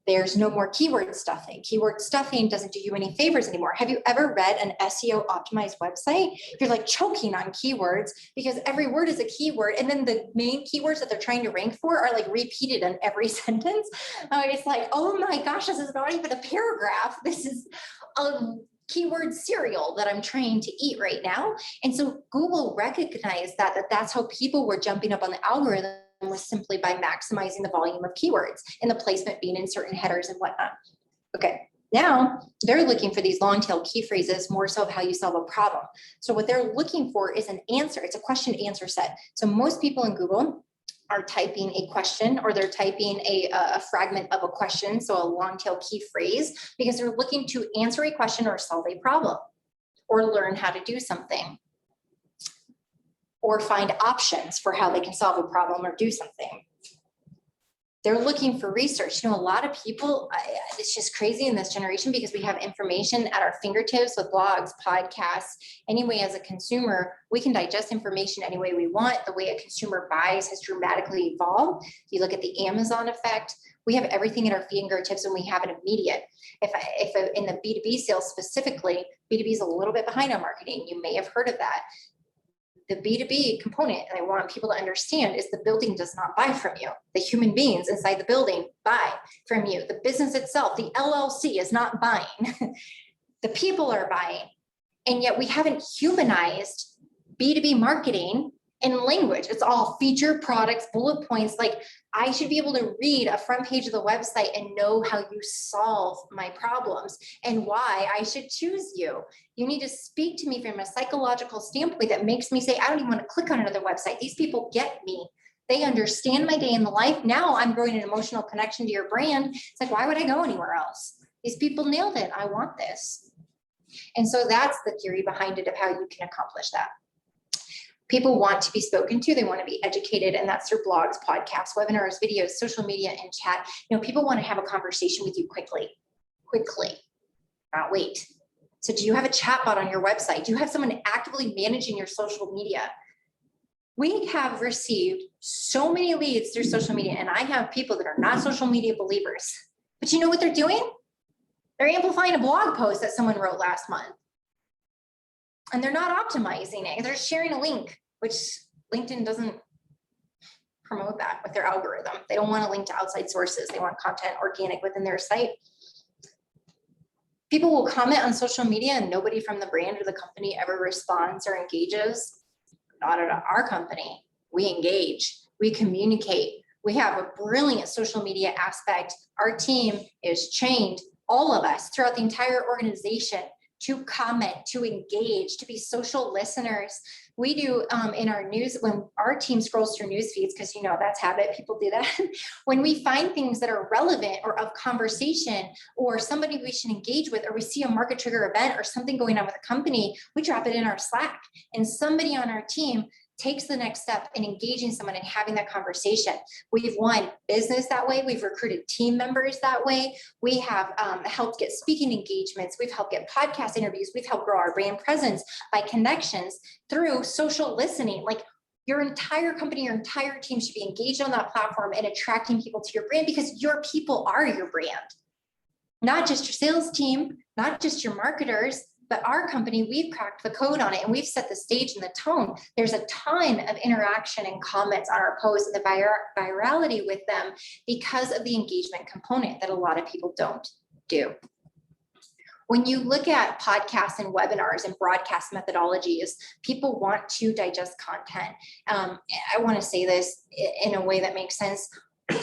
There's no more keyword stuffing. Keyword stuffing doesn't do you any favors anymore. Have you ever read an SEO optimized website? You're like choking on keywords because every word is a keyword. And then the main keywords that they're trying to rank for are like repeated in every sentence. It's like, oh my gosh, this is not even a paragraph. This is a keyword cereal that I'm trying to eat right now. And so Google recognized that that's how people were jumping up on the algorithm, was simply by maximizing the volume of keywords and the placement being in certain headers and whatnot. Okay, now they're looking for these long tail key phrases more so of how you solve a problem. So what they're looking for is an answer. It's a question answer set. So most people in Google are typing a question or they're typing a fragment of a question, so a long tail key phrase, because they're looking to answer a question or solve a problem or learn how to do something, or find options for how they can solve a problem or do something. They're looking for research. You know, a lot of people, it's just crazy in this generation because we have information at our fingertips with blogs, podcasts. Anyway, as a consumer, we can digest information any way we want. The way a consumer buys has dramatically evolved. If you look at the Amazon effect, we have everything at our fingertips and we have it immediate. If in the B2B sales specifically, B2B is a little bit behind on marketing. You may have heard of that. The B2B component, and I want people to understand, is the building does not buy from you. The human beings inside the building buy from you. The business itself, the LLC, is not buying. The people are buying. And yet we haven't humanized B2B marketing in language. It's all feature, products, bullet points. Like, I should be able to read a front page of the website and know how you solve my problems and why I should choose you. You need to speak to me from a psychological standpoint that makes me say, I don't even want to click on another website. These people get me. They understand my day in the life. Now I'm growing an emotional connection to your brand. It's like, why would I go anywhere else? These people nailed it. I want this. And so that's the theory behind it of how you can accomplish that. People want to be spoken to, they want to be educated, and that's through blogs, podcasts, webinars, videos, social media, and chat. People want to have a conversation with you quickly, not wait. So do you have a chatbot on your website? Do you have someone actively managing your social media? We have received so many leads through social media, and I have people that are not social media believers, but you know what they're doing? They're amplifying a blog post that someone wrote last month. And they're not optimizing it. They're sharing a link, which LinkedIn doesn't promote that with their algorithm. They don't want to link to outside sources. They want content organic within their site. People will comment on social media and nobody from the brand or the company ever responds or engages. Not at our company. We engage, we communicate. We have a brilliant social media aspect. Our team is trained, all of us throughout the entire organization, to comment, to engage, to be social listeners. We do in our news, when our team scrolls through news feeds, because that's habit, people do that. When we find things that are relevant or of conversation or somebody we should engage with, or we see a market trigger event or something going on with a company, we drop it in our Slack, and somebody on our team takes the next step in engaging someone and having that conversation. We've won business that way. We've recruited team members that way. We have helped get speaking engagements. We've helped get podcast interviews. We've helped grow our brand presence by connections through social listening. Like, your entire company, your entire team should be engaged on that platform and attracting people to your brand, because your people are your brand. Not just your sales team, not just your marketers, but our company, we've cracked the code on it and we've set the stage and the tone. There's a ton of interaction and comments on our posts and the virality with them because of the engagement component that a lot of people don't do. When you look at podcasts and webinars and broadcast methodologies, people want to digest content. I want to say this in a way that makes sense.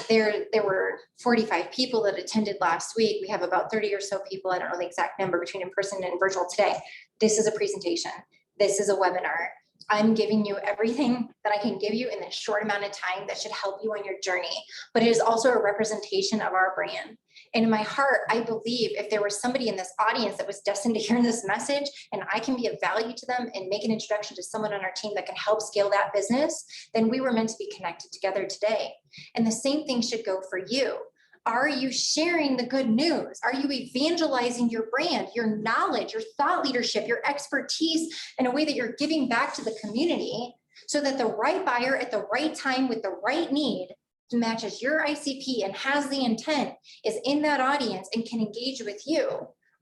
There were 45 people that attended last week. We have about 30 or so people. I don't know the exact number between in person and virtual today. This is a presentation. This is a webinar. I'm giving you everything that I can give you in this short amount of time that should help you on your journey. But it is also a representation of our brand. And in my heart, I believe if there was somebody in this audience that was destined to hear this message, and I can be of value to them and make an introduction to someone on our team that can help scale that business, then we were meant to be connected together today. And the same thing should go for you. Are you sharing the good news? Are you evangelizing your brand, your knowledge, your thought leadership, your expertise in a way that you're giving back to the community so that the right buyer at the right time with the right need matches your ICP and has the intent, is in that audience and can engage with you?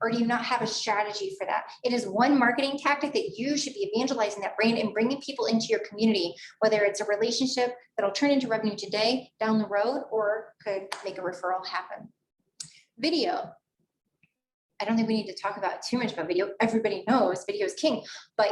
Or do you not have a strategy for that? It is one marketing tactic that you should be evangelizing that brand and bringing people into your community, whether it's a relationship that'll turn into revenue today, down the road, or could make a referral happen. Video. I don't think we need to talk about too much about video. Everybody knows video is king, but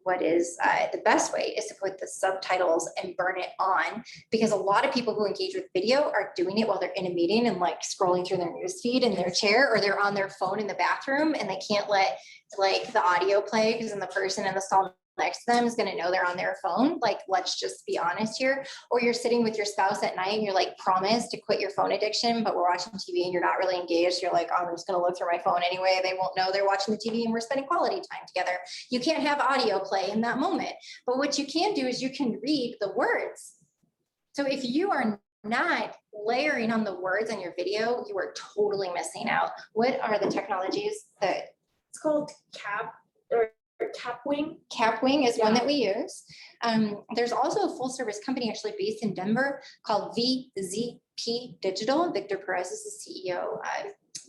what is the best way is to put the subtitles and burn it on, because a lot of people who engage with video are doing it while they're in a meeting and like scrolling through their newsfeed in their chair, or they're on their phone in the bathroom and they can't let like the audio play because then the person in the stall next to them is going to know they're on their phone. Like, let's just be honest here. Or you're sitting with your spouse at night and you're like, promise to quit your phone addiction, but we're watching TV and you're not really engaged. You're like, oh, I'm just going to look through my phone anyway. They won't know they're watching the TV and we're spending quality time together. You can't have audio play in that moment. But what you can do is you can read the words. So if you are not layering on the words on your video, you are totally missing out. What are the technologies that? It's called Capwing. Capwing is one that we use. There's also a full service company actually based in Denver called VZP Digital. Victor Perez is the CEO.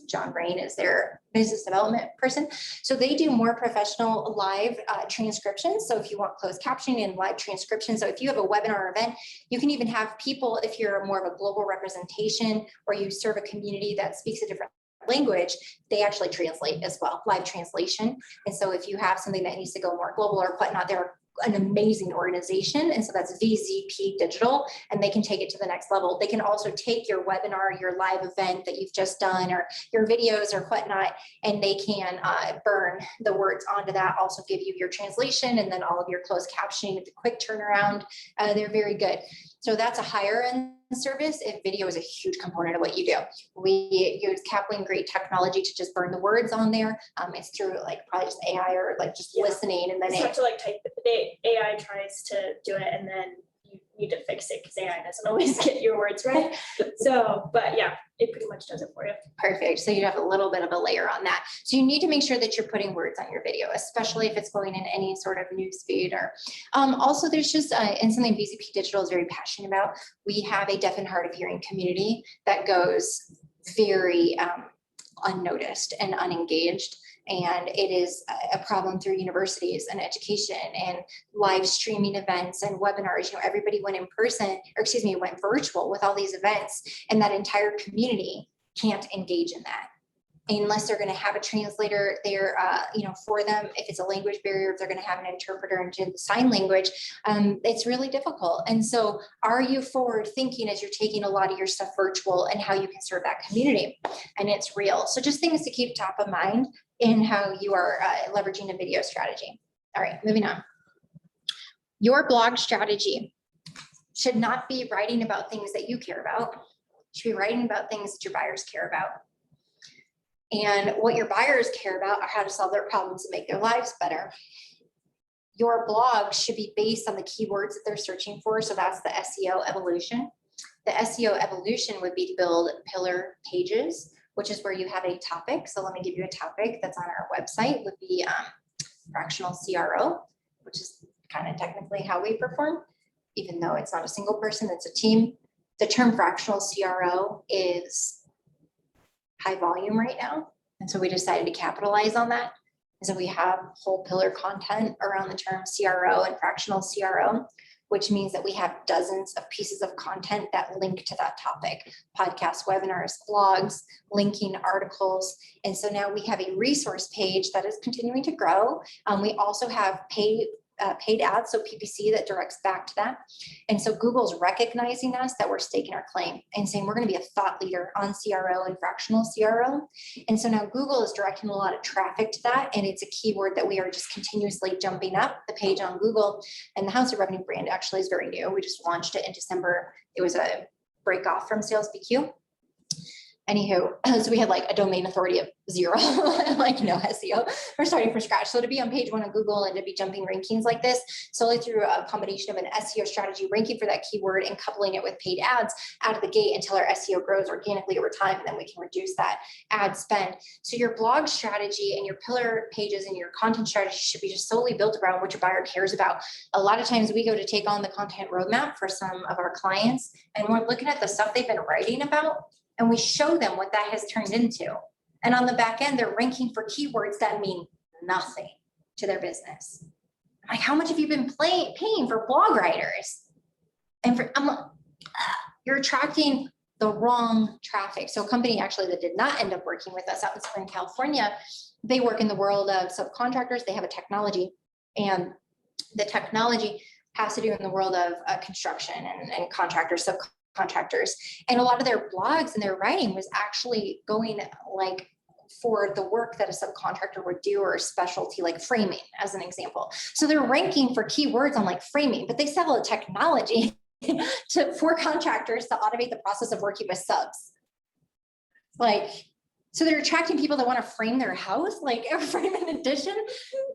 John Brain is their business development person. So they do more professional live transcriptions. So if you want closed captioning and live transcription, so if you have a webinar event, you can even have people, if you're more of a global representation or you serve a community that speaks a different language, they actually translate as well, live translation. And so if you have something that needs to go more global or whatnot, they're an amazing organization. And so that's VZP Digital, and they can take it to the next level. They can also take your webinar, your live event that you've just done, or your videos or whatnot, and they can burn the words onto that, also give you your translation and then all of your closed captioning, the quick turnaround. They're very good. So that's a higher end service if video is a huge component of what you do. We use Kaplan great technology to just burn the words on there. It's through like probably just AI or like just listening, and then You have to like type the AI tries to do it and then you need to fix it because AI doesn't always get your words right. So, but yeah, it pretty much does it for you. Perfect. So you have a little bit of a layer on that. So you need to make sure that you're putting words on your video, especially if it's going in any sort of news feed or also there's just, and something BZP Digital is very passionate about. We have a deaf and hard of hearing community that goes very unnoticed and unengaged. And it is a problem through universities and education and live streaming events and webinars. Everybody went in person, or excuse me, went virtual with all these events, and that entire community can't engage in that unless they're going to have a translator there, for them. If it's a language barrier, if they're going to have an interpreter into the sign language, it's really difficult. And so are you forward thinking as you're taking a lot of your stuff virtual and how you can serve that community? And it's real. So just things to keep top of mind in how you are leveraging a video strategy. All right, moving on. Your blog strategy should not be writing about things that you care about. You should be writing about things that your buyers care about. And what your buyers care about are how to solve their problems and make their lives better. Your blog should be based on the keywords that they're searching for. So that's the SEO evolution. The SEO evolution would be to build pillar pages, which is where you have a topic. So let me give you a topic that's on our website would be fractional CRO, which is kind of technically how we perform, even though it's not a single person, it's a team. The term fractional CRO is high volume right now. And so we decided to capitalize on that. And so we have whole pillar content around the term CRO and fractional CRO, which means that we have dozens of pieces of content that link to that topic, podcasts, webinars, blogs, linking articles. And so now we have a resource page that is continuing to grow. We also have paid ads, so PPC that directs back to that. And so Google's recognizing us that we're staking our claim and saying we're going to be a thought leader on CRO and fractional CRO. And so now Google is directing a lot of traffic to that. And it's a keyword that we are just continuously jumping up the page on Google. And the House of Revenue brand actually is very new. We just launched it in December. It was a break off from Sales BQ. Anywho, so we had like a domain authority of 0, like no SEO. We're starting from scratch. So to be on page 1 on Google and to be jumping rankings like this, solely through a combination of an SEO strategy, ranking for that keyword and coupling it with paid ads out of the gate until our SEO grows organically over time, and then we can reduce that ad spend. So your blog strategy and your pillar pages and your content strategy should be just solely built around what your buyer cares about. A lot of times we go to take on the content roadmap for some of our clients, and we're looking at the stuff they've been writing about, and we show them what that has turned into. And on the back end, they're ranking for keywords that mean nothing to their business. I'm like, how much have you been paying for blog writers? And I'm like, you're attracting the wrong traffic. So a company actually that did not end up working with us out in Southern California, they work in the world of subcontractors. They have a technology, and the technology has to do in the world of construction and contractors, subcontractors. And a lot of their blogs and their writing was actually going like for the work that a subcontractor would do, or a specialty like framing as an example. So they're ranking for keywords on like framing, but they sell a technology for contractors to automate the process of working with subs. Like, so they're attracting people that want to frame their house, like a frame an addition.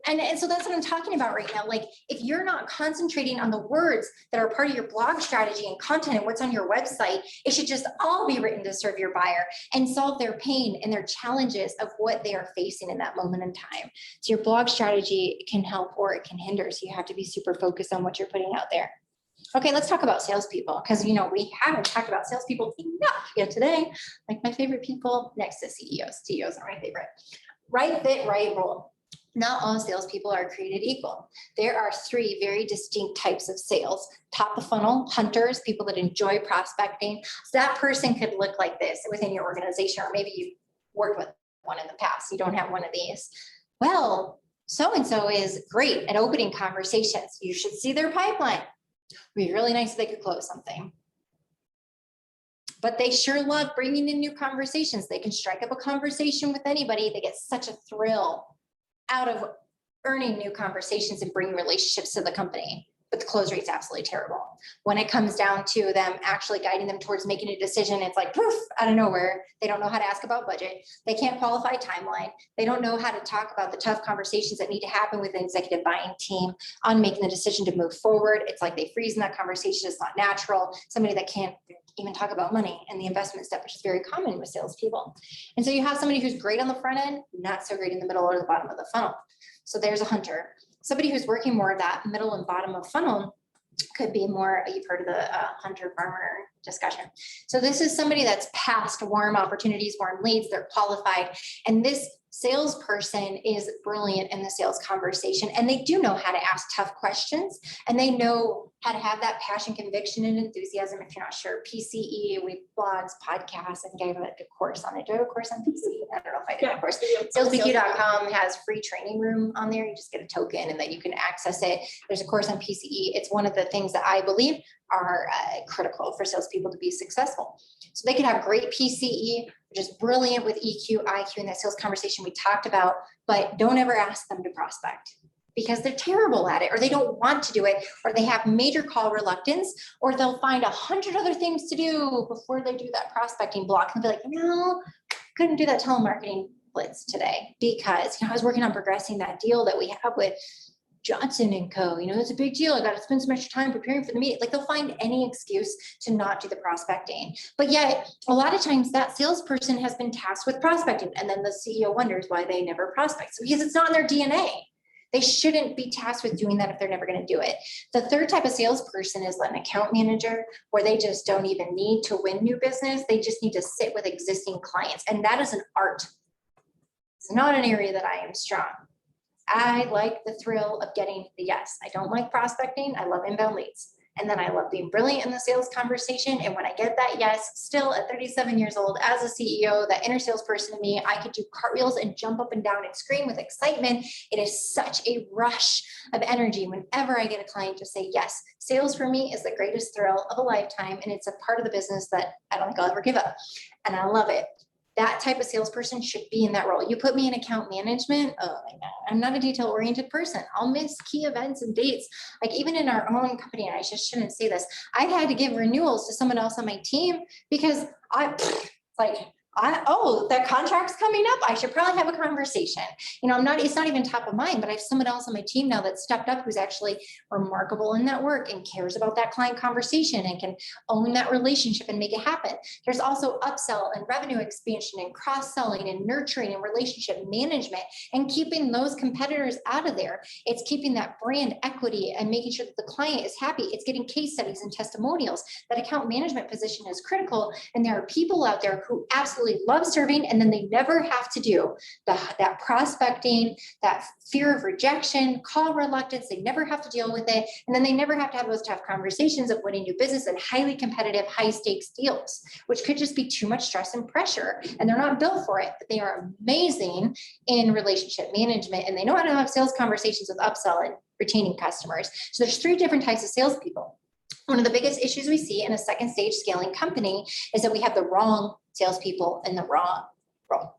And so that's what I'm talking about right now. Like, if you're not concentrating on the words that are part of your blog strategy and content and what's on your website, it should just all be written to serve your buyer and solve their pain and their challenges of what they are facing in that moment in time. So your blog strategy can help or it can hinder. So you have to be super focused on what you're putting out there. Okay, let's talk about salespeople, because we haven't talked about salespeople enough yet today. Like my favorite people next to CEOs. CEOs are my favorite. Right fit, right role. Not all salespeople are created equal. There are 3 very distinct types of sales. Top of funnel, hunters, people that enjoy prospecting. So that person could look like this within your organization, or maybe you worked with one in the past. You don't have one of these. Well, so-and-so is great at opening conversations. You should see their pipeline. It'd be really nice if they could close something. But they sure love bringing in new conversations. They can strike up a conversation with anybody. They get such a thrill out of earning new conversations and bringing relationships to the company. but the close rate's absolutely terrible. When it comes down to them actually guiding them towards making a decision, it's like poof, out of nowhere. They don't know how to ask about budget. They can't qualify timeline. They don't know how to talk about the tough conversations that need to happen with the executive buying team on making the decision to move forward. It's like they freeze in that conversation. It's not natural. Somebody that can't even talk about money and the investment step, which is very common with salespeople. And so you have somebody who's great on the front end, not so great in the middle or the bottom of the funnel. So there's a hunter. Somebody who's working more of that middle and bottom of funnel could be more, you've heard of the hunter farmer discussion. So this is somebody that's past warm opportunities, warm leads, they're qualified. And this salesperson is brilliant in the sales conversation, and they do know how to ask tough questions, and they know how to have that passion, conviction, and enthusiasm. If you're not sure, PCE, we blogs, podcasts, and gave a course on it. Do I have a course on PCE? I don't know if I did a course. Salesbq.com has free training room on there. You just get a token and then you can access it. There's a course on PCE. It's one of the things that I believe are critical for salespeople to be successful. So they could have great PCE, which is brilliant with EQ, IQ, and that sales conversation we talked about, but don't ever ask them to prospect because they're terrible at it, or they don't want to do it, or they have major call reluctance, or they'll find 100 other things to do before they do that prospecting block and be like, no, couldn't do that telemarketing blitz today because I was working on progressing that deal that we have with Johnson and Co. It's a big deal. I got to spend some extra time preparing for the meeting. Like they'll find any excuse to not do the prospecting. But yet a lot of times that salesperson has been tasked with prospecting, and then the CEO wonders why they never prospect. So because it's not in their DNA. They shouldn't be tasked with doing that if they're never going to do it. The third type of salesperson is an account manager, where they just don't even need to win new business. They just need to sit with existing clients. And that is an art. It's not an area that I am strong. I like the thrill of getting the yes. I don't like prospecting. I love inbound leads. And then I love being brilliant in the sales conversation. And when I get that yes, still at 37 years old, as a CEO, that inner salesperson in me, I could do cartwheels and jump up and down and scream with excitement. It is such a rush of energy whenever I get a client to say yes. Sales for me is the greatest thrill of a lifetime. And it's a part of the business that I don't think I'll ever give up. And I love it. That type of salesperson should be in that role. You put me in account management, oh my God, I'm not a detail-oriented person. I'll miss key events and dates. Like even in our own company, and I just shouldn't say this, I've had to give renewals to someone else on my team because that contract's coming up. I should probably have a conversation. It's not even top of mind, but I have someone else on my team now that stepped up who's actually remarkable in that work and cares about that client conversation and can own that relationship and make it happen. There's also upsell and revenue expansion and cross-selling and nurturing and relationship management and keeping those competitors out of there. It's keeping that brand equity and making sure that the client is happy. It's getting case studies and testimonials. That account management position is critical. And there are people out there who absolutely love serving, and then they never have to do that prospecting, that fear of rejection, call reluctance. They never have to deal with it. And then they never have to have those tough conversations of winning new business and highly competitive, high stakes deals, which could just be too much stress and pressure. And they're not built for it, but they are amazing in relationship management. And they know how to have sales conversations with upsell and retaining customers. So there's 3 different types of salespeople. One of the biggest issues we see in a second stage scaling company is that we have the wrong salespeople in the wrong role,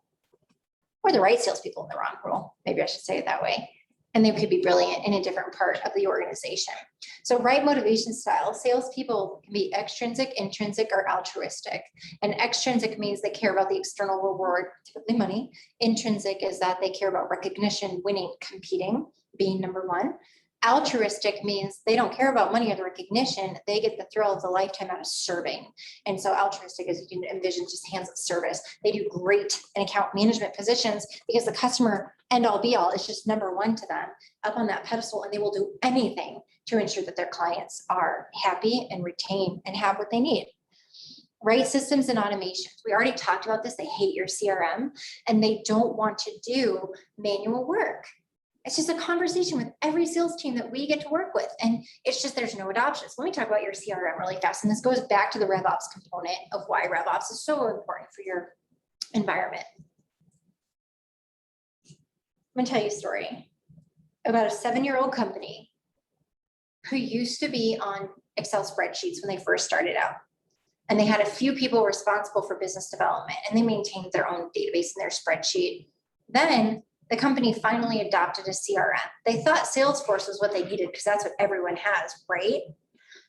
or the right salespeople in the wrong role. Maybe I should say it that way. And they could be brilliant in a different part of the organization. So right motivation style, salespeople can be extrinsic, intrinsic, or altruistic. And extrinsic means they care about the external reward, typically money. Intrinsic is that they care about recognition, winning, competing, being number one. Altruistic means they don't care about money or the recognition. They get the thrill of the lifetime out of serving. And so altruistic, as you can envision, just hands of service. They do great in account management positions because the customer end all be all is just number one to them up on that pedestal, and they will do anything to ensure that their clients are happy and retain and have what they need. Right systems and automations. We already talked about this. They hate your CRM and they don't want to do manual work. It's just a conversation with every sales team that we get to work with. And it's just, there's no adoption. So let me talk about your CRM really fast. And this goes back to the RevOps component of why RevOps is so important for your environment. I'm gonna tell you a story about a 7-year-old company who used to be on Excel spreadsheets when they first started out. And they had a few people responsible for business development, and they maintained their own database in their spreadsheet. Then the company finally adopted a CRM. They thought Salesforce was what they needed because that's what everyone has, right?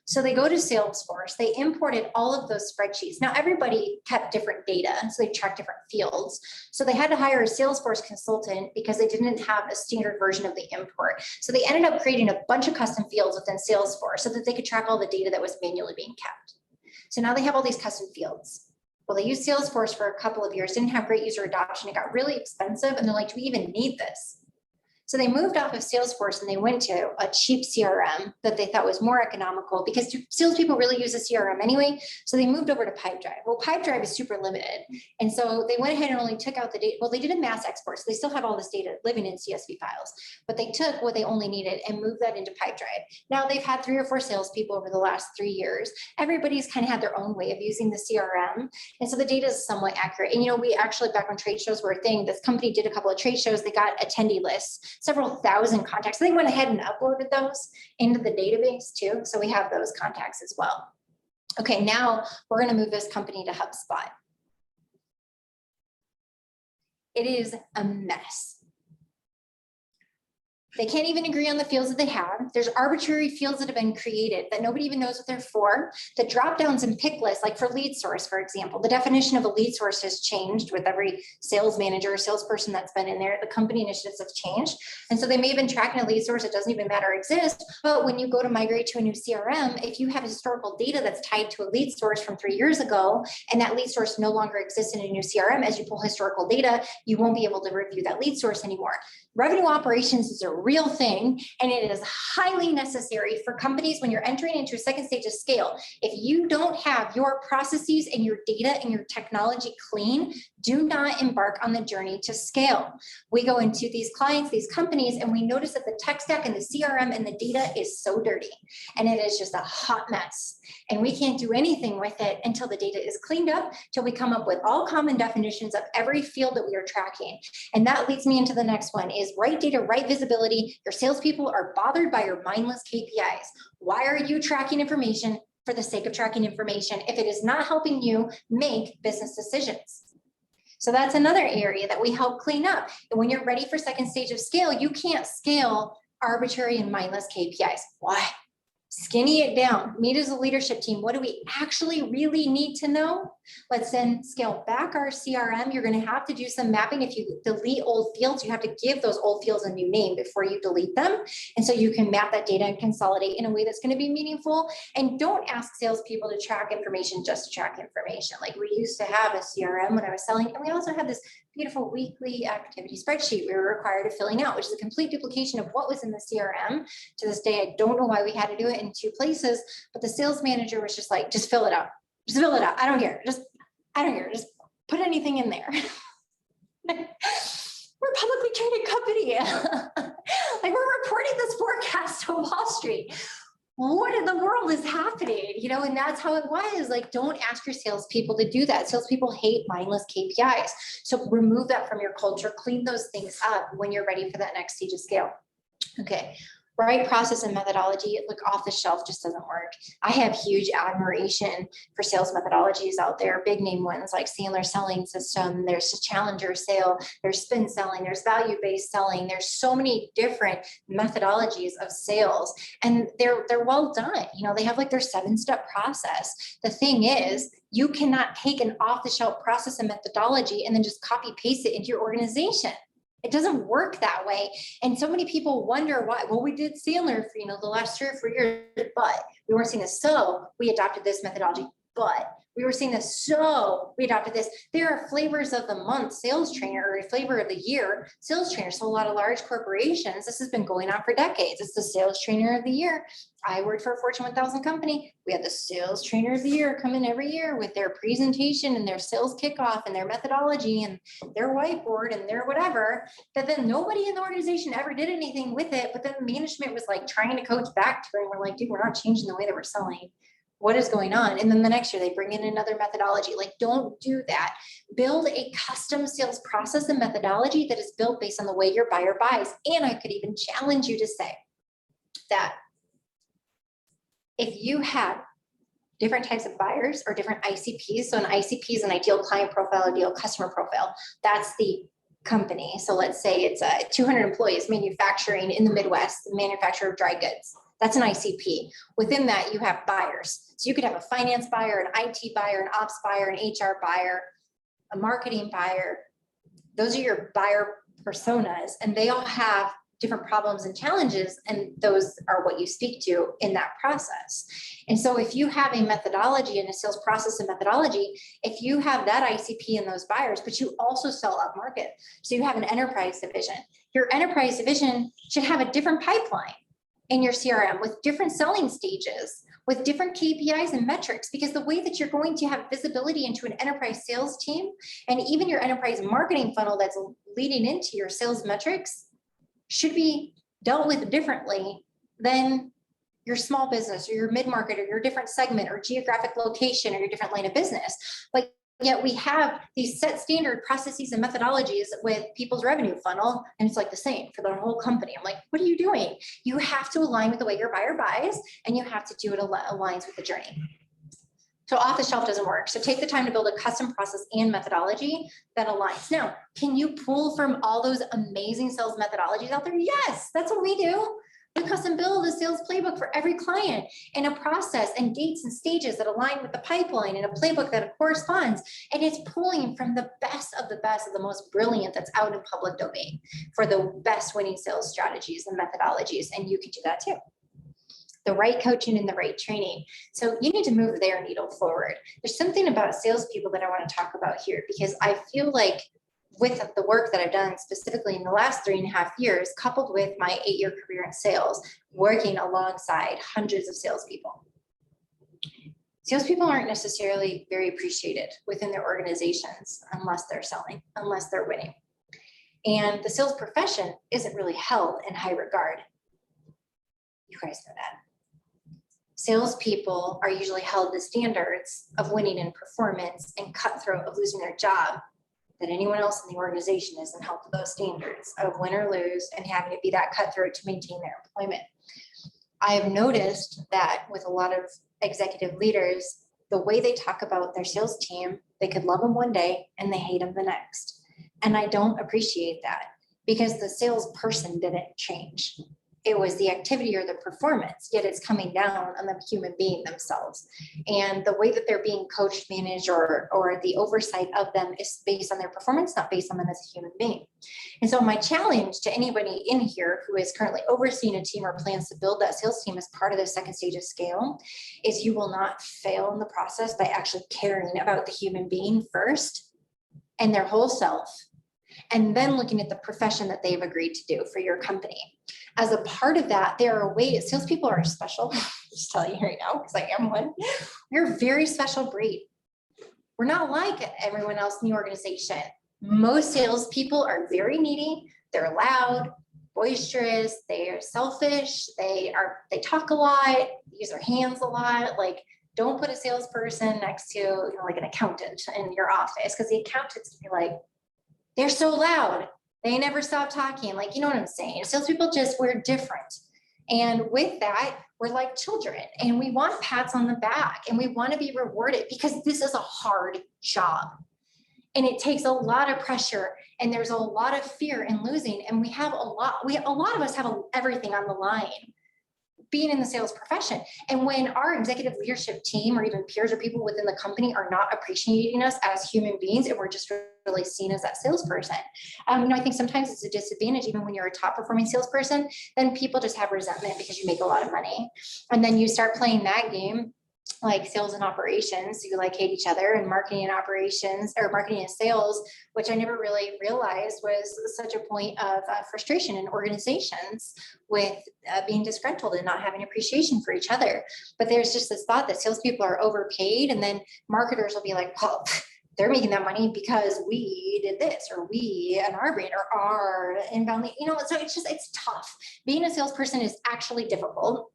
So they go to Salesforce, they imported all of those spreadsheets. Now everybody kept different data, so they tracked different fields. So they had to hire a Salesforce consultant because they didn't have a standard version of the import. So they ended up creating a bunch of custom fields within Salesforce so that they could track all the data that was manually being kept. So now they have all these custom fields. Well, they used Salesforce for a couple of years, didn't have great user adoption. It got really expensive and they're like, do we even need this? So they moved off of Salesforce and they went to a cheap CRM that they thought was more economical because salespeople really use a CRM anyway. So they moved over to Pipedrive. Well, Pipedrive is super limited. And so they went ahead and only took out the data. Well, they did a mass export. So they still have all this data living in CSV files, but they took what they only needed and moved that into Pipedrive. Now they've had 3 or 4 salespeople over the last 3 years. Everybody's kind of had their own way of using the CRM. And so the data is somewhat accurate. And, you know, we actually, back when trade shows were a thing, this company did a couple of trade shows. They got attendee lists, several thousand contacts. So they went ahead and uploaded those into the database too. So we have those contacts as well. Okay, now we're going to move this company to HubSpot. It is a mess. They can't even agree on the fields that they have. There's arbitrary fields that have been created that nobody even knows what they're for. The drop downs and pick lists, like for lead source, for example, the definition of a lead source has changed with every sales manager or salesperson that's been in there. The company initiatives have changed. And so they may have been tracking a lead source that doesn't even matter exist. But when you go to migrate to a new CRM, if you have historical data that's tied to a lead source from 3 years ago, and that lead source no longer exists in a new CRM, as you pull historical data, you won't be able to review that lead source anymore. Revenue operations is a real thing, and it is highly necessary for companies when you're entering into a second stage of scale. If you don't have your processes and your data and your technology clean, do not embark on the journey to scale. We go into these clients, these companies, and we notice that the tech stack and the CRM and the data is so dirty, and it is just a hot mess. And we can't do anything with it until the data is cleaned up, till we come up with all common definitions of every field that we are tracking. And that leads me into the next one, is right data, right visibility. Your salespeople are bothered by your mindless KPIs. Why are you tracking information for the sake of tracking information if it is not helping you make business decisions? So that's another area that we help clean up. And when you're ready for second stage of scale, you can't scale arbitrary and mindless KPIs. Why? Skinny it down. Meet as a leadership team. What do we actually really need to know? Let's then scale back our CRM. You're going to have to do some mapping. If you delete old fields, you have to give those old fields a new name before you delete them. And so you can map that data and consolidate in a way that's going to be meaningful. And don't ask salespeople to track information just to track information. Like we used to have a CRM when I was selling, and we also had this beautiful weekly activity spreadsheet we were required of filling out, which is a complete duplication of what was in the CRM. To this day, I don't know why we had to do it in 2 places, but the sales manager was just like, just fill it out. Just fill it out. I don't care. I don't care. Just put anything in there. We're a publicly traded company. Like we're reporting this forecast to Wall Street. What in the world is happening? You know, and that's how it was. Like, don't ask your salespeople to do that. Salespeople hate mindless KPIs. So remove that from your culture, clean those things up when you're ready for that next stage of scale. Okay. Right process and methodology, look, off the shelf just doesn't work. I have huge admiration for sales methodologies out there, big name ones like Sandler Selling System, there's a Challenger Sale, there's spin selling, there's value-based selling, there's so many different methodologies of sales, and they're well done. You know, they have like their 7-step process. The thing is, you cannot take an off-the-shelf process and methodology and then just copy paste it into your organization. It doesn't work that way. And so many people wonder why. Well, we did Sandler for, you know, the last 3 or 4 years, but we weren't seeing this. So we adopted this methodology, but we were seeing this. So we adopted this. There are flavors of the month sales trainer or flavor of the year sales trainer. So a lot of large corporations, this has been going on for decades. It's the sales trainer of the year. I worked for a Fortune 1000 company. We had the sales trainer of the year come in every year with their presentation and their sales kickoff and their methodology and their whiteboard and their whatever. But then nobody in the organization ever did anything with it. But then management was like trying to coach back to it. And we're like, dude, we're not changing the way that we're selling. What is going on? And then the next year they bring in another methodology. Like, don't do that. Build a custom sales process and methodology that is built based on the way your buyer buys. And I could even challenge you to say that if you have different types of buyers or different ICPs, so an ICP is an ideal client profile, ideal customer profile. That's the company. So let's say it's 200 employees manufacturing in the Midwest, manufacturer of dry goods. That's an ICP. Within that, you have buyers. So you could have a finance buyer, an IT buyer, an ops buyer, an HR buyer, a marketing buyer. Those are your buyer personas, and they all have different problems and challenges, and those are what you speak to in that process. And so if you have a methodology and a sales process and methodology, if you have that ICP and those buyers, but you also sell up market, so you have an enterprise division, your enterprise division should have a different pipeline in your CRM with different selling stages, with different KPIs and metrics, because the way that you're going to have visibility into an enterprise sales team and even your enterprise marketing funnel that's leading into your sales metrics should be dealt with differently than your small business or your mid-market or your different segment or geographic location or your different line of business. Like, yet we have these set standard processes and methodologies with people's revenue funnel, and it's like the same for the whole company. I'm like, what are you doing? You have to align with the way your buyer buys, and you have to do it aligns with the journey. So off the shelf doesn't work. So take the time to build a custom process and methodology that aligns. Now, can you pull from all those amazing sales methodologies out there? Yes, that's what we do. We custom build a sales playbook for every client and a process and dates and stages that align with the pipeline and a playbook that corresponds. And it's pulling from the best of the most brilliant that's out in public domain for the best winning sales strategies and methodologies. And you can do that too. The right coaching and the right training. So you need to move their needle forward. There's something about salespeople that I want to talk about here, because I feel like with the work that I've done specifically in the last 3.5 years, coupled with my 8-year career in sales, working alongside hundreds of salespeople. Salespeople aren't necessarily very appreciated within their organizations unless they're selling, unless they're winning. And the sales profession isn't really held in high regard. You guys know that. Salespeople are usually held to standards of winning in performance and cutthroat of losing their job that anyone else in the organization isn't held to those standards of win or lose and having it be that cutthroat to maintain their employment. I have noticed that with a lot of executive leaders, the way they talk about their sales team, they could love them one day and they hate them the next. And I don't appreciate that, because the salesperson didn't change. It was the activity or the performance, yet it's coming down on the human being themselves. And the way that they're being coached, managed, or the oversight of them is based on their performance, not based on them as a human being. And so my challenge to anybody in here who is currently overseeing a team or plans to build that sales team as part of the second stage of scale is you will not fail in the process by actually caring about the human being first and their whole self, and then looking at the profession that they've agreed to do for your company. As a part of that, there are ways, salespeople are special, just tell you right now, because I am one. We're a very special breed. We're not like everyone else in the organization. Most salespeople are very needy, they're loud, boisterous, they are selfish, they talk a lot, use their hands a lot. Like, don't put a salesperson next to, like an accountant in your office, because the accountant's gonna be like, they're so loud. They never stop talking. Like, you know what I'm saying? Salespeople we're different. And with that, we're like children, and we want pats on the back, and we want to be rewarded, because this is a hard job. And it takes a lot of pressure, and there's a lot of fear in losing. And a lot of us have everything on the line being in the sales profession. And when our executive leadership team or even peers or people within the company are not appreciating us as human beings, and we're just really seen as that salesperson, I think sometimes it's a disadvantage. Even when you're a top performing salesperson, then people just have resentment because you make a lot of money. And then you start playing that game, like sales and operations, you like hate each other, and marketing and operations, or marketing and sales, which I never really realized was such a point of frustration in organizations with being disgruntled and not having appreciation for each other. But there's just this thought that salespeople are overpaid, and then marketers will be like, well, they're making that money because we did this, or we and our brand, or our inbound, so it's tough. Being a salesperson is actually difficult.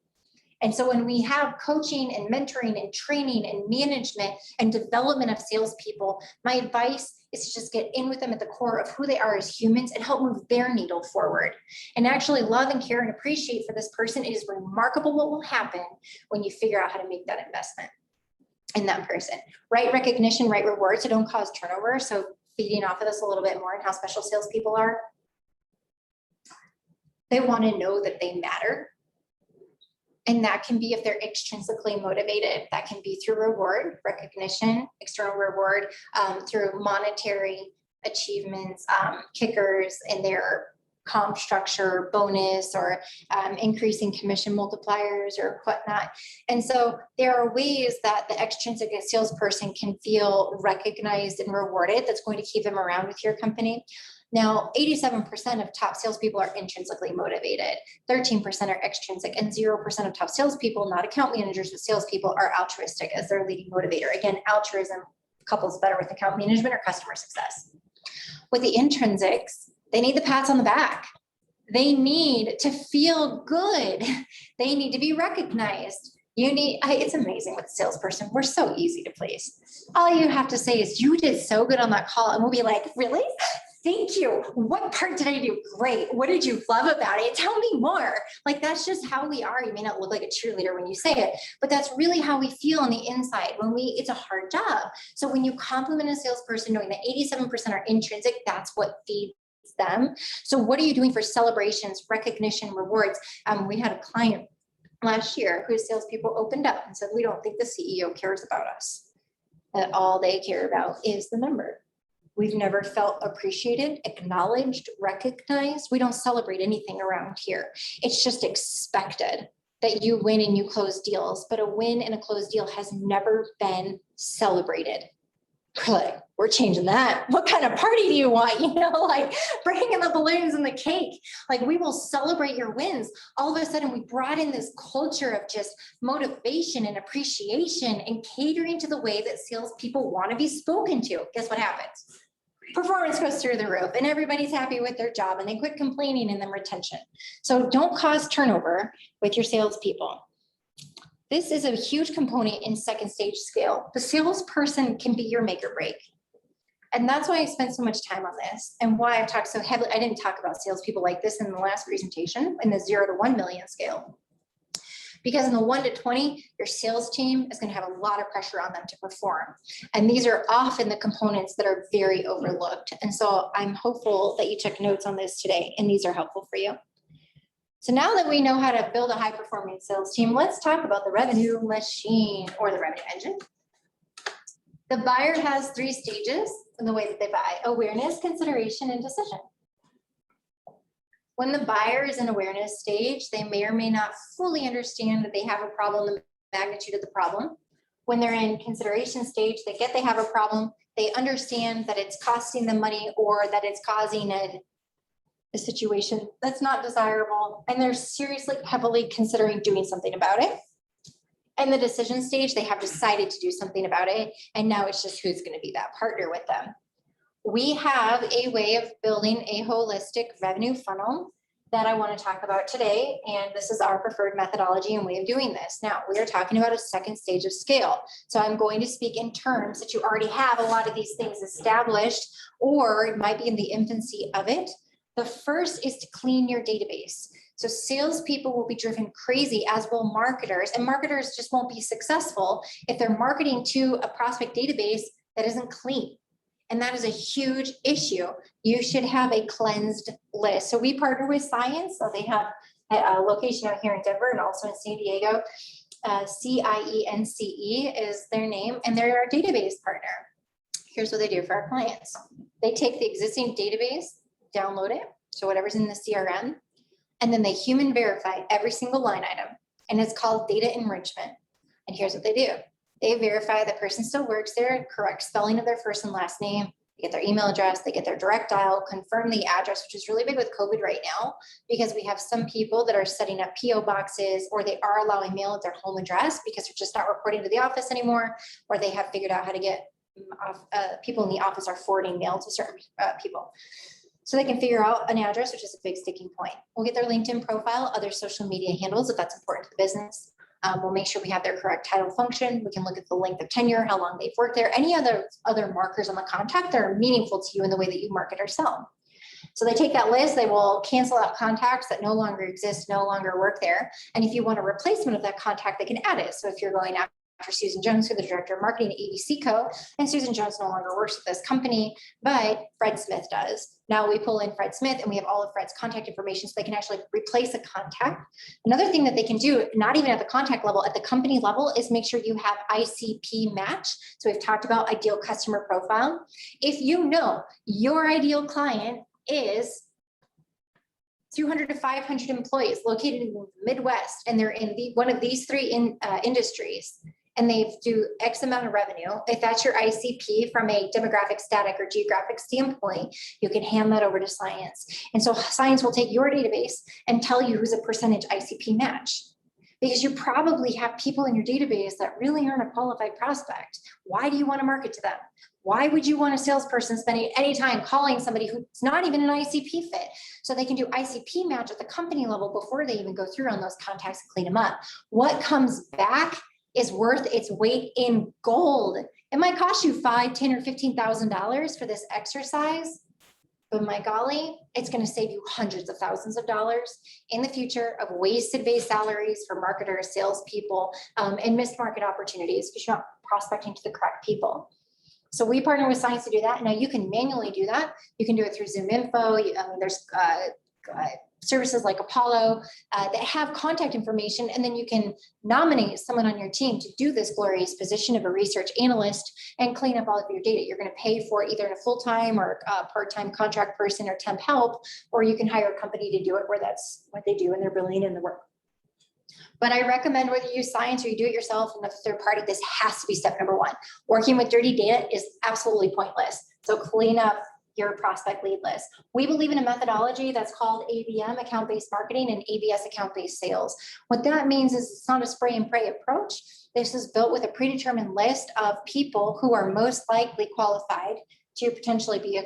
And so when we have coaching and mentoring and training and management and development of salespeople, my advice is to just get in with them at the core of who they are as humans and help move their needle forward, and actually love and care and appreciate for this person. It is remarkable what will happen when you figure out how to make that investment in that person. Right recognition, right reward, so don't cause turnover. So feeding off of this a little bit more and how special salespeople are. They want to know that they matter. And that can be if they're extrinsically motivated. That can be through reward, recognition, external reward, through monetary achievements, kickers in their comp structure, bonus, or increasing commission multipliers or whatnot. And so there are ways that the extrinsic salesperson can feel recognized and rewarded that's going to keep them around with your company. Now, 87% of top salespeople are intrinsically motivated, 13% are extrinsic, and 0% of top salespeople, not account managers, but salespeople, are altruistic as their leading motivator. Again, altruism couples better with account management or customer success. With the intrinsics, they need the pats on the back. They need to feel good. They need to be recognized. It's amazing with a salesperson. We're so easy to please. All you have to say is, you did so good on that call. And we'll be like, really? Thank you. What part did I do great? What did you love about it? Tell me more. Like, that's just how we are. You may not look like a cheerleader when you say it, but that's really how we feel on the inside it's a hard job. So when you compliment a salesperson, knowing that 87% are intrinsic, that's what feeds them. So what are you doing for celebrations, recognition, rewards? We had a client last year whose salespeople opened up and said, we don't think the CEO cares about us. And all they care about is the number. We've never felt appreciated, acknowledged, recognized. We don't celebrate anything around here. It's just expected that you win and you close deals, but a win and a closed deal has never been celebrated. We're like, we're changing that. What kind of party do you want? Like, bring in the balloons and the cake. Like, we will celebrate your wins. All of a sudden, we brought in this culture of just motivation and appreciation and catering to the way that salespeople want to be spoken to. Guess what happens? Performance goes through the roof and everybody's happy with their job and they quit complaining, and then retention. So don't cause turnover with your salespeople. This is a huge component in second stage scale. The salesperson can be your make or break. And that's why I spent so much time on this, and why I've talked so heavily. I didn't talk about salespeople like this in the last presentation, in the 0 to 1 million scale. Because in the 1 to 20, your sales team is going to have a lot of pressure on them to perform. And these are often the components that are very overlooked. And so I'm hopeful that you took notes on this today, and these are helpful for you. So now that we know how to build a high-performing sales team, let's talk about the revenue machine, or the revenue engine. The buyer has 3 stages in the way that they buy: awareness, consideration, and decision. When the buyer is in awareness stage, they may or may not fully understand that they have a problem, the magnitude of the problem. When they're in consideration stage, they get they have a problem, they understand that it's costing them money, or that it's causing a situation that's not desirable, and they're seriously, heavily considering doing something about it. In the decision stage, they have decided to do something about it, and now it's just who's going to be that partner with them. We have a way of building a holistic revenue funnel that I want to talk about today, and this is our preferred methodology and way of doing this. Now, we are talking about a second stage of scale. So I'm going to speak in terms that you already have a lot of these things established, or it might be in the infancy of it. The first is to clean your database. So salespeople will be driven crazy, as will marketers, and marketers just won't be successful if they're marketing to a prospect database that isn't clean. And that is a huge issue. You should have a cleansed list. So we partner with Science. So they have a location out here in Denver and also in San Diego. CIENCE is their name, and they're our database partner. Here's what they do for our clients. They take the existing database, download it, so whatever's in the CRM, and then they human verify every single line item, and it's called data enrichment. And here's what they do. They verify the person still works there, correct spelling of their first and last name, they get their email address, they get their direct dial, confirm the address, which is really big with COVID right now, because we have some people that are setting up PO boxes, or they are allowing mail at their home address because they're just not reporting to the office anymore, or they have figured out how to get people in the office are forwarding mail to certain people. So they can figure out an address, which is a big sticking point. We'll get their LinkedIn profile, other social media handles if that's important to the business. We'll make sure we have their correct title function. We can look at the length of tenure, how long they've worked there, any other markers on the contact that are meaningful to you in the way that you market or sell. So they take that list, they will cancel out contacts that no longer exist, no longer work there. And if you want a replacement of that contact, they can add it. So if you're going after Susan Jones, who's the director of marketing at ABC Co. And Susan Jones no longer works with this company, but Fred Smith does. Now we pull in Fred Smith and we have all of Fred's contact information so they can actually replace a contact. Another thing that they can do, not even at the contact level, at the company level, is make sure you have ICP Match. So we've talked about ideal customer profile. If you know your ideal client is 200 to 500 employees located in the Midwest, and they're in one of these three industries, and they do X amount of revenue, if that's your ICP from a demographic, static, or geographic standpoint, you can hand that over to science. And so science will take your database and tell you who's a percentage ICP match. Because you probably have people in your database that really aren't a qualified prospect. Why do you want to market to them? Why would you want a salesperson spending any time calling somebody who's not even an ICP fit? So they can do ICP match at the company level before they even go through on those contacts and clean them up. What comes back is worth its weight in gold. It might cost you $5,000, $10,000, or $15,000 for this exercise, but my golly, it's going to save you hundreds of thousands of dollars in the future of wasted base salaries for marketers, salespeople, and missed market opportunities because you're not prospecting to the correct people. So we partner with science to do that. Now you can manually do that. You can do it through Zoom Info. There's services like Apollo that have contact information, and then you can nominate someone on your team to do this glorious position of a research analyst and clean up all of your data. You're going to pay for either a full-time or part-time contract person or temp help, or you can hire a company to do it where that's what they do and they're billing in the work. But I recommend whether you use science or you do it yourself and a third party, this has to be step number one. Working with dirty data is absolutely pointless. So clean up your prospect lead list. We believe in a methodology that's called ABM, account-based marketing, and ABS, account-based sales. What that means is it's not a spray and pray approach. This is built with a predetermined list of people who are most likely qualified to potentially be a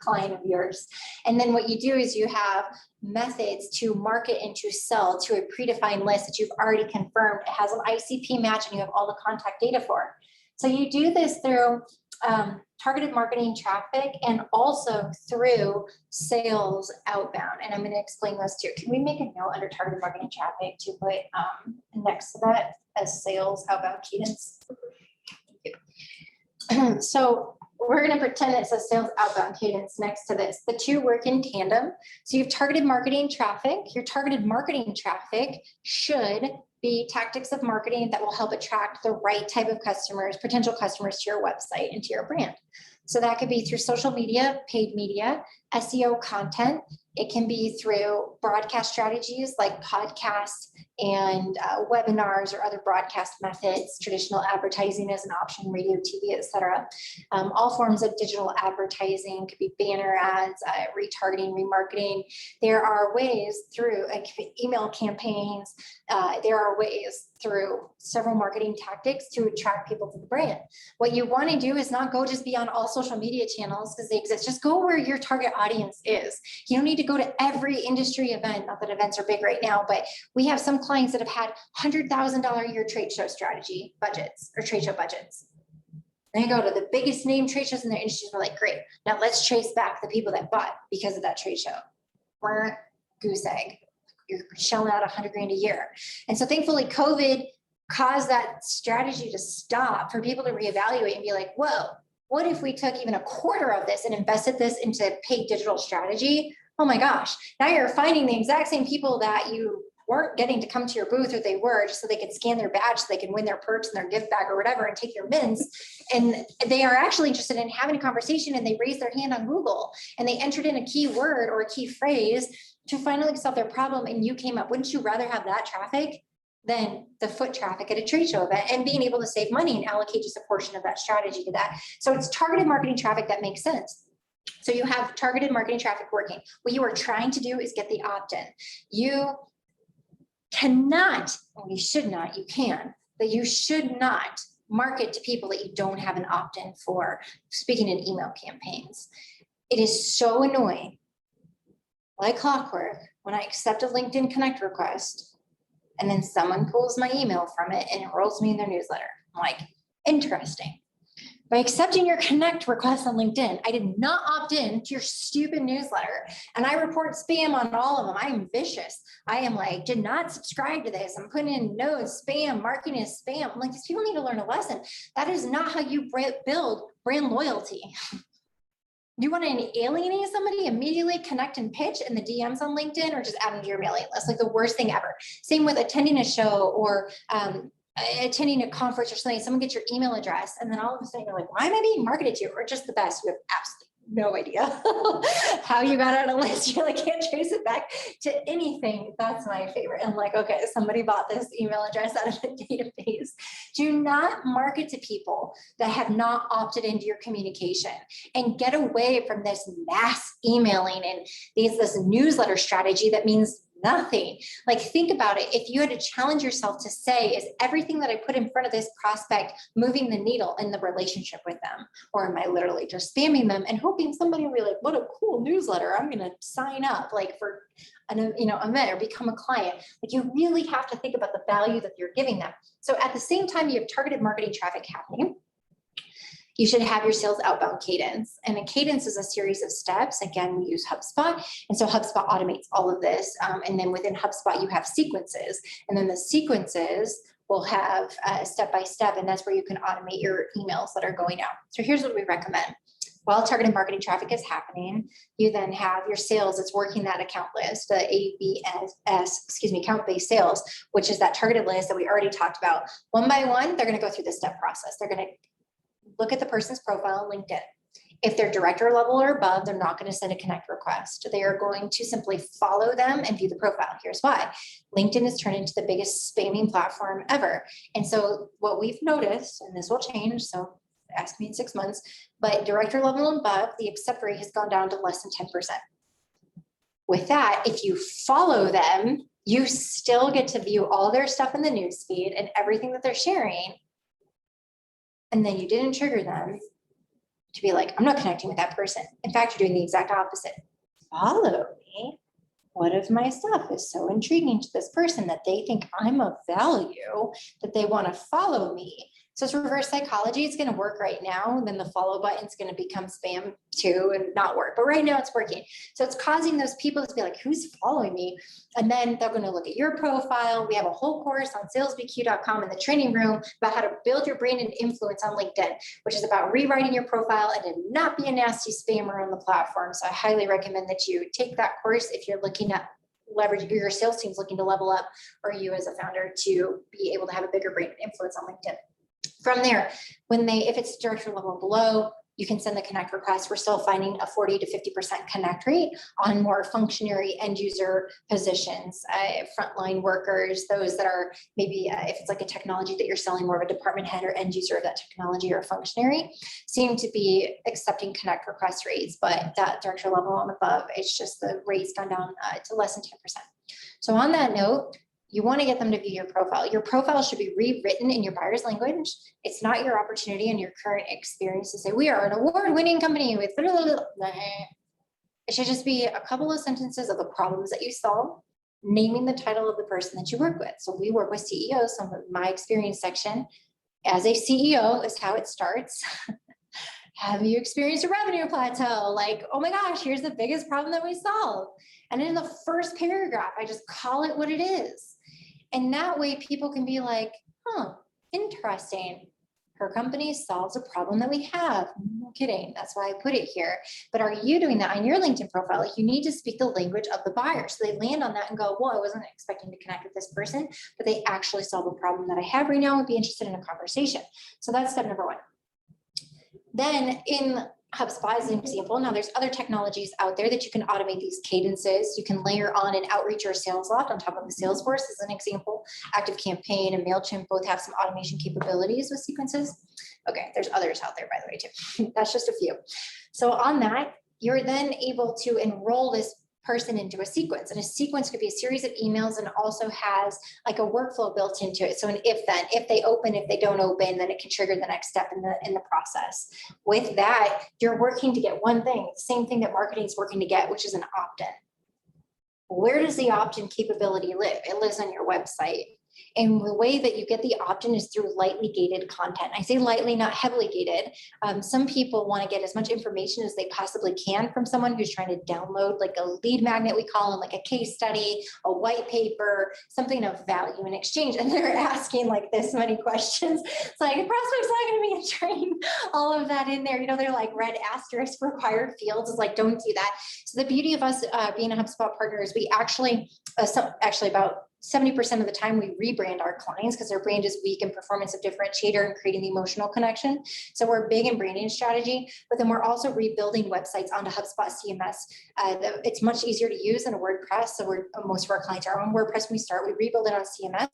client of yours. And then what you do is you have methods to market and to sell to a predefined list that you've already confirmed. It has an ICP match and you have all the contact data for. So you do this through targeted marketing traffic and also through sales outbound. And I'm going to explain those too. Can we make a note under targeted marketing traffic to put next to that as sales outbound cadence? So we're going to pretend it says sales outbound cadence next to this. The two work in tandem. So you have targeted marketing traffic. Your targeted marketing traffic should be tactics of marketing that will help attract the right type of customers, potential customers to your website and to your brand. So that could be through social media, paid media, SEO content. It can be through broadcast strategies like podcasts and webinars or other broadcast methods, traditional advertising as an option, radio, TV, et cetera. All forms of digital advertising, could be banner ads, retargeting, remarketing. There are ways through email campaigns. There are ways through several marketing tactics to attract people to the brand. What you want to do is not go just beyond all social media channels because they exist. Just go where your target audience is. You don't need to go to every industry event. Not that events are big right now, but we have some clients that have had $100,000 a year trade show strategy budgets or trade show budgets. They go to the biggest name trade shows in their industry. We're like, great. Now let's trace back the people that bought because of that trade show. We're goose egg. You're shelling out $100,000 a year. And so thankfully COVID caused that strategy to stop for people to reevaluate and be like, whoa, what if we took even a quarter of this and invested this into paid digital strategy? Oh my gosh, now you're finding the exact same people that you weren't getting to come to your booth, or they were just so they could scan their badge so they can win their perks and their gift bag or whatever and take their mints. And they are actually interested in having a conversation, and they raised their hand on Google and they entered in a keyword or a key phrase to finally solve their problem, and you came up. Wouldn't you rather have that traffic than the foot traffic at a trade show event and being able to save money and allocate just a portion of that strategy to that? So it's targeted marketing traffic that makes sense. So you have targeted marketing traffic working. What you are trying to do is get the opt-in. You cannot, or you should not, you can, but you should not market to people that you don't have an opt-in for, speaking in email campaigns. It is so annoying, like clockwork, when I accept a LinkedIn Connect request and then someone pulls my email from it and enrolls me in their newsletter. I'm like, interesting. by accepting your connect request on LinkedIn. I did not opt in to your stupid newsletter. And I report spam on all of them. I'm vicious. I am like, did not subscribe to this. I'm putting in no spam, marking is spam. I'm like, these people need to learn a lesson. That is not how you build brand loyalty. You want to alienate somebody, immediately connect and pitch in the DMs on LinkedIn, or just add them to your mailing list. Like the worst thing ever. Same with attending a show or attending a conference or something. Someone gets your email address and then all of a sudden you're like, why am I being marketed to? Or just the best. You have absolutely no idea how you got on a list. You like can't trace it back to anything. That's my favorite. I'm like, okay, somebody bought this email address out of the database. Do not market to people that have not opted into your communication, and get away from this mass emailing and this newsletter strategy that means nothing. Like, think about it. If you had to challenge yourself to say, is everything that I put in front of this prospect moving the needle in the relationship with them? Or am I literally just spamming them and hoping somebody will be like, what a cool newsletter, I'm going to sign up like for an event or become a client. Like, you really have to think about the value that you're giving them. So at the same time, you have targeted marketing traffic happening. You should have your sales outbound cadence. And a cadence is a series of steps. Again, we use HubSpot. And so HubSpot automates all of this. And then within HubSpot, you have sequences. And then the sequences will have step-by-step. And that's where you can automate your emails that are going out. So here's what we recommend. While targeted marketing traffic is happening, you then have your sales that's working that account list, the account-based sales, which is that targeted list that we already talked about. One by one, they're going to go through the step process. They're going to look at the person's profile on LinkedIn. If they're director level or above, they're not going to send a connect request. They are going to simply follow them and view the profile. Here's why. LinkedIn has turned into the biggest spamming platform ever. And so what we've noticed, and this will change, so ask me in 6 months, but director level and above, the accept rate has gone down to less than 10%. With that, if you follow them, you still get to view all their stuff in the newsfeed and everything that they're sharing. And then you didn't trigger them to be like, I'm not connecting with that person. In fact, you're doing the exact opposite. Follow me. What if my stuff is so intriguing to this person that they think I'm of value that they want to follow me? So it's reverse psychology. It's going to work right now. Then the follow button is going to become spam too and not work. But right now it's working. So it's causing those people to be like, who's following me? And then they're going to look at your profile. We have a whole course on salesbq.com in the training room about how to build your brand and influence on LinkedIn, which is about rewriting your profile and to not be a nasty spammer on the platform. So I highly recommend that you take that course if you're looking at leverage, your sales team's looking to level up, or you as a founder to be able to have a bigger brand and influence on LinkedIn. From there, if it's director level below, you can send the connect request. We're still finding a 40 to 50% connect rate on more functionary end user positions, frontline workers, those that are maybe, if it's like a technology that you're selling, more of a department head or end user of that technology or functionary, seem to be accepting connect request rates. But that director level and above, it's just the rate's gone down to less than 10%. So on that note, you want to get them to view your profile. Your profile should be rewritten in your buyer's language. It's not your opportunity and your current experience to say, we are an award-winning company with blah, blah, blah, blah. It should just be a couple of sentences of the problems that you solve, naming the title of the person that you work with. So we work with CEOs. So my experience section as a CEO is how it starts. Have you experienced a revenue plateau? Like, oh my gosh, here's the biggest problem that we solve. And in the first paragraph, I just call it what it is. And that way people can be like, huh, interesting. Her company solves a problem that we have. No kidding. That's why I put it here. But are you doing that on your LinkedIn profile? Like, you need to speak the language of the buyer. So they land on that and go, well, I wasn't expecting to connect with this person, but they actually solve a problem that I have right now and be interested in a conversation. So that's step number one. Then in HubSpot as an example, now there's other technologies out there that you can automate these cadences. You can layer on an outreach or a sales loft on top of the Salesforce as an example. ActiveCampaign and MailChimp both have some automation capabilities with sequences. Okay, there's others out there, by the way, too. That's just a few. So on that, you're then able to enroll this person into a sequence, and a sequence could be a series of emails and also has like a workflow built into it. So an if they open, if they don't open, then it can trigger the next step in the process. With that, you're working to get one thing, the same thing that marketing is working to get, which is an opt-in. Where does the opt-in capability live? It lives on your website. And the way that you get the opt-in is through lightly gated content. I say lightly, not heavily gated. Some people want to get as much information as they possibly can from someone who's trying to download like a lead magnet, we call them, like a case study, a white paper, something of value in exchange. And they're asking like this many questions. It's like, a prospect's not going to be trained all of that in there. You know, they're like red asterisk required fields. It's like, don't do that. So the beauty of us being a HubSpot partner is we actually about 70% of the time we rebrand our clients because their brand is weak in performance of differentiator and creating the emotional connection. So we're big in branding strategy, but then we're also rebuilding websites onto HubSpot CMS. It's much easier to use than a WordPress. So most of our clients are on WordPress when we start, we rebuild it on CMS.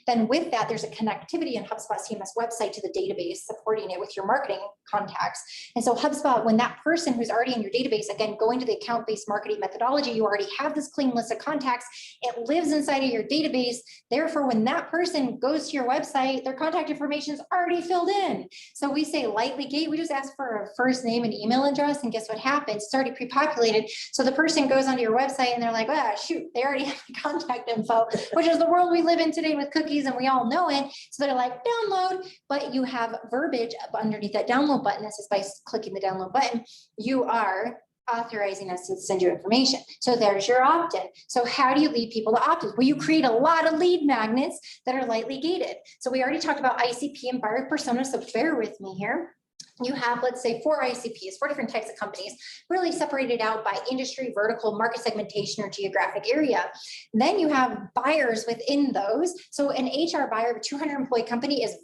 Then with that, there's a connectivity in HubSpot CMS website to the database, supporting it with your marketing contacts. And so HubSpot, when that person who's already in your database, again, going to the account-based marketing methodology, you already have this clean list of contacts. It lives inside of your database. Therefore, when that person goes to your website, their contact information is already filled in. So we say lightly gate, we just ask for a first name and email address, and guess what happens? It's already pre-populated. So the person goes onto your website and they're like, ah, shoot, they already have the contact info, which is the world we live in today with cookies, and we all know it. So they're like, download, but you have verbiage underneath that download button. This is by clicking the download button. You are authorizing us to send you information. So there's your opt-in. So how do you lead people to opt-in? Well, you create a lot of lead magnets that are lightly gated. So we already talked about ICP and buyer persona, so bear with me here. You have, let's say, 4 ICPs, 4 different types of companies, really separated out by industry, vertical, market segmentation, or geographic area. Then you have buyers within those. So an HR buyer of a 200 employee company is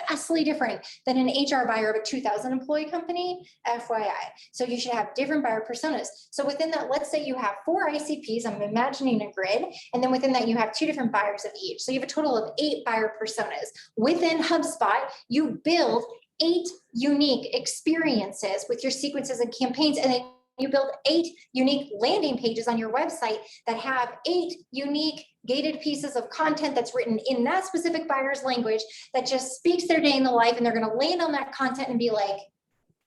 vastly different than an HR buyer of a 2,000 employee company, FYI. So you should have different buyer personas. So within that, let's say you have 4 ICPs, I'm imagining a grid, and then within that you have 2 different buyers of each. So you have a total of 8 buyer personas. Within HubSpot, you build 8 unique experiences with your sequences and campaigns, and then you build 8 unique landing pages on your website that have 8 unique gated pieces of content that's written in that specific buyer's language that just speaks their day in the life, and they're going to land on that content and be like,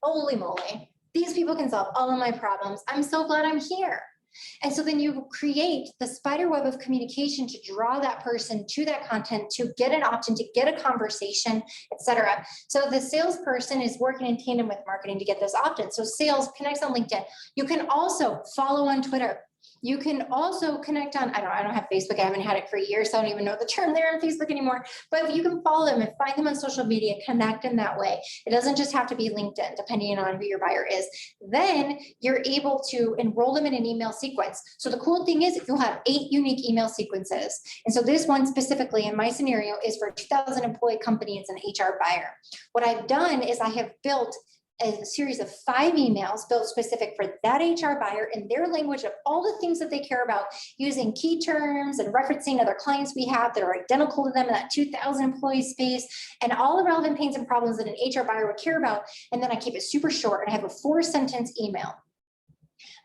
holy moly, these people can solve all of my problems. I'm so glad I'm here. And so then you create the spider web of communication to draw that person to that content, to get an opt-in, to get a conversation, etc. So the salesperson is working in tandem with marketing to get this opt-in. So sales connects on LinkedIn. You can also follow on Twitter. You can also connect on, I don't have Facebook. I haven't had it for years, so I don't even know the term there on Facebook anymore. But you can follow them and find them on social media, connect in that way. It doesn't just have to be LinkedIn, depending on who your buyer is. Then you're able to enroll them in an email sequence. So the cool thing is you'll have 8 unique email sequences. And so this one specifically in my scenario is for a 2,000 employee company. It's an HR buyer. What I've done is I have built a series of 5 emails built specific for that HR buyer in their language of all the things that they care about, using key terms and referencing other clients we have that are identical to them in that 2,000 employee space, and all the relevant pains and problems that an HR buyer would care about. And then I keep it super short, and I have a 4-sentence email.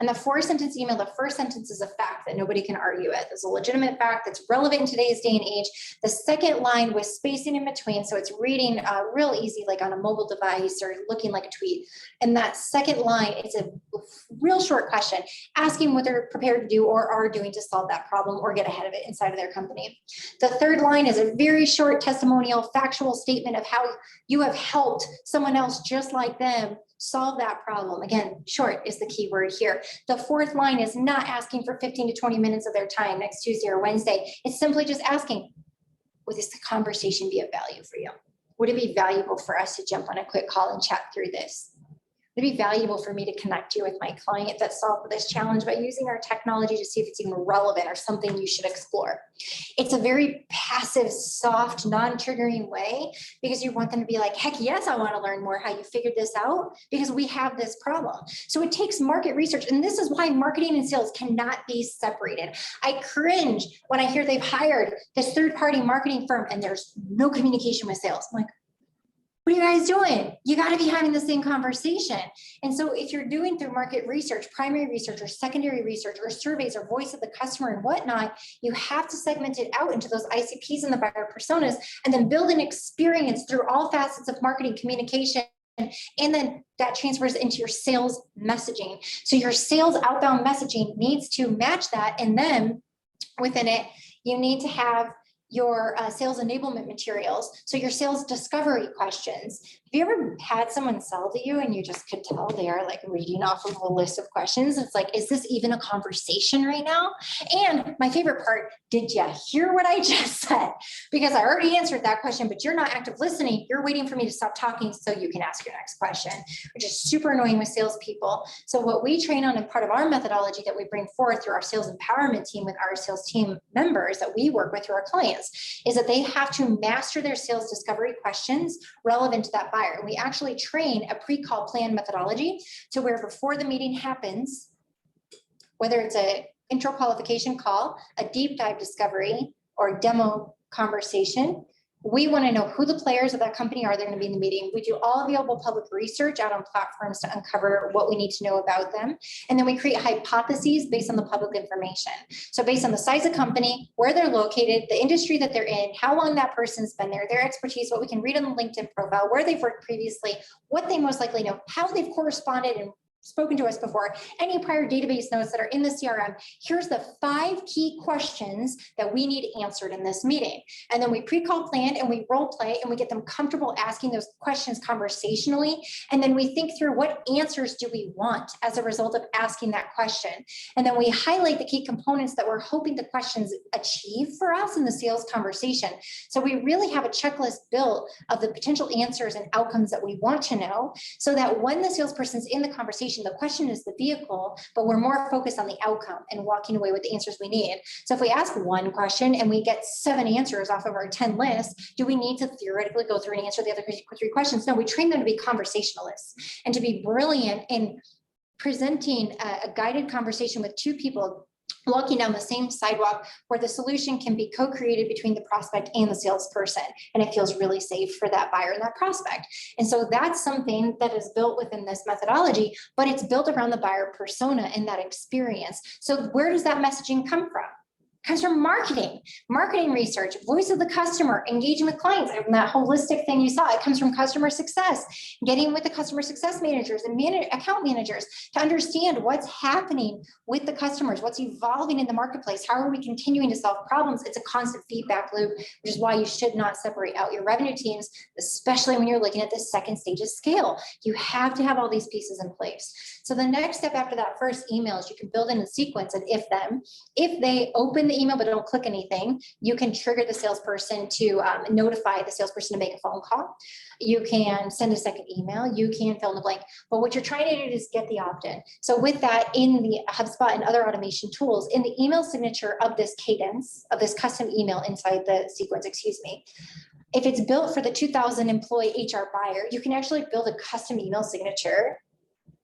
And the 4-sentence email, the first sentence is a fact that nobody can argue with. It's a legitimate fact that's relevant in today's day and age. The second line with spacing in between, so it's reading real easy, like on a mobile device or looking like a tweet. And that second line, it's a real short question, asking what they're prepared to do or are doing to solve that problem or get ahead of it inside of their company. The third line is a very short testimonial, factual statement of how you have helped someone else just like them solve that problem. Again, short is the key word here. The fourth line is not asking for 15 to 20 minutes of their time next Tuesday or Wednesday. It's simply just asking, would this conversation be of value for you? Would it be valuable for us to jump on a quick call and chat through this? Would it be valuable for me to connect you with my client that solved this challenge by using our technology to see if it's even relevant or something you should explore? It's a very passive, soft, non-triggering way because you want them to be like, heck yes, I want to learn more how you figured this out because we have this problem. So it takes market research. And this is why marketing and sales cannot be separated. I cringe when I hear they've hired this third-party marketing firm and there's no communication with sales. I'm like, what are you guys doing? You got to be having the same conversation. And so if you're doing through market research, primary research or secondary research or surveys or voice of the customer and whatnot, you have to segment it out into those ICPs and the buyer personas and then build an experience through all facets of marketing communication. And then that transfers into your sales messaging. So your sales outbound messaging needs to match that. And then within it, you need to have your sales enablement materials, so your sales discovery questions. Have you ever had someone sell to you and you just could tell they are like reading off of a list of questions? It's like, is this even a conversation right now? And my favorite part, did you hear what I just said? Because I already answered that question, but you're not active listening. You're waiting for me to stop talking so you can ask your next question, which is super annoying with salespeople. So what we train on, and part of our methodology that we bring forth through our sales empowerment team with our sales team members that we work with through our clients, is that they have to master their sales discovery questions relevant to that buyer. And we actually train a pre-call plan methodology to where before the meeting happens, whether it's a intro qualification call, a deep dive discovery, or a demo conversation, we want to know who the players of that company are that are going to be in the meeting. We do all available public research out on platforms to uncover what we need to know about them. And then we create hypotheses based on the public information. So based on the size of company, where they're located, the industry that they're in, how long that person's been there, their expertise, what we can read on the LinkedIn profile, where they've worked previously, what they most likely know, how they've corresponded and spoken to us before, any prior database notes that are in the CRM. Here's the 5 key questions that we need answered in this meeting. And then we pre-call plan and we role play and we get them comfortable asking those questions conversationally. And then we think through what answers do we want as a result of asking that question. And then we highlight the key components that we're hoping the questions achieve for us in the sales conversation. So we really have a checklist built of the potential answers and outcomes that we want to know, so that when the salesperson's in the conversation, the question is the vehicle, but we're more focused on the outcome and walking away with the answers we need. So if we ask one question and we get 7 answers off of our 10 list, do we need to theoretically go through and answer the other 3 questions? No, we train them to be conversationalists and to be brilliant in presenting a guided conversation with 2 people walking down the same sidewalk, where the solution can be co-created between the prospect and the salesperson. And it feels really safe for that buyer and that prospect. And so that's something that is built within this methodology, but it's built around the buyer persona and that experience. So where does that messaging come from? It comes from marketing research, voice of the customer, engaging with clients, and that holistic thing you saw. It comes from customer success, getting with the customer success managers and account managers to understand what's happening with the customers, what's evolving in the marketplace, how are we continuing to solve problems. It's a constant feedback loop, which is why you should not separate out your revenue teams, especially when you're looking at the second stage of scale. You have to have all these pieces in place. So the next step after that first email is you can build in a sequence and if they open the email but don't click anything, you can trigger the salesperson to notify the salesperson to make a phone call. You can send a second email, you can fill in the blank, but what you're trying to do is get the opt-in. So with that, in the HubSpot and other automation tools, in the email signature of this cadence, of this custom email inside the sequence, if it's built for the 2,000 employee HR buyer, you can actually build a custom email signature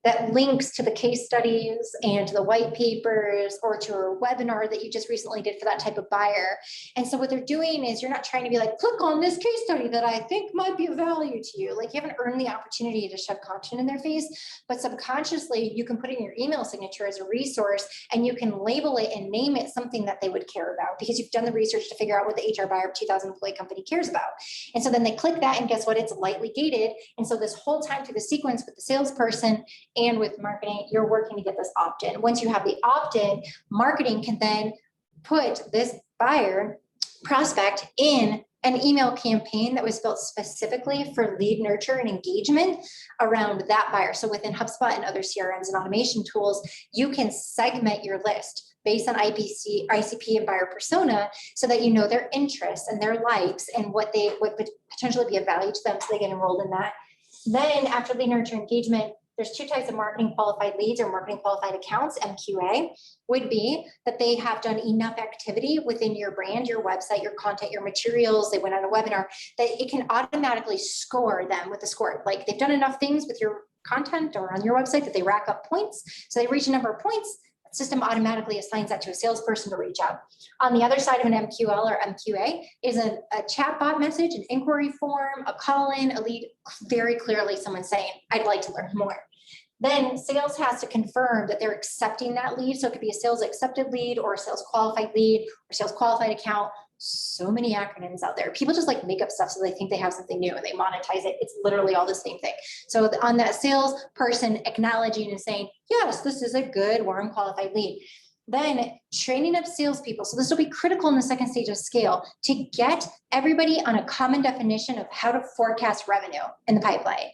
that links to the case studies and to the white papers or to a webinar that you just recently did for that type of buyer. And so what they're doing is you're not trying to be like, click on this case study that I think might be of value to you. Like you haven't earned the opportunity to shove content in their face, but subconsciously you can put in your email signature as a resource and you can label it and name it something that they would care about because you've done the research to figure out what the HR buyer of 2,000 employee company cares about. And so then they click that and guess what? It's lightly gated. And so this whole time through the sequence with the salesperson and with marketing, you're working to get this opt-in. Once you have the opt-in, marketing can then put this buyer prospect in an email campaign that was built specifically for lead nurture and engagement around that buyer. So within HubSpot and other CRMs and automation tools, you can segment your list based on ICP and buyer persona so that you know their interests and their likes and what would potentially be of value to them so they get enrolled in that. Then after lead nurture engagement, there's 2 types of marketing qualified leads or marketing qualified accounts. MQA would be that they have done enough activity within your brand, your website, your content, your materials. They went on a webinar that it can automatically score them with a score. Like they've done enough things with your content or on your website that they rack up points. So they reach a number of points. The system automatically assigns that to a salesperson to reach out. On the other side of an MQL or MQA is a chatbot message, an inquiry form, a call-in, a lead, very clearly someone saying, I'd like to learn more. Then sales has to confirm that they're accepting that lead. So it could be a sales accepted lead or a sales qualified lead or sales qualified account. So many acronyms out there. People just like make up stuff so they think they have something new and they monetize it. It's literally all the same thing. So on that salesperson acknowledging and saying, yes, this is a good warm qualified lead. Then training up salespeople. So this will be critical in the second stage of scale to get everybody on a common definition of how to forecast revenue in the pipeline.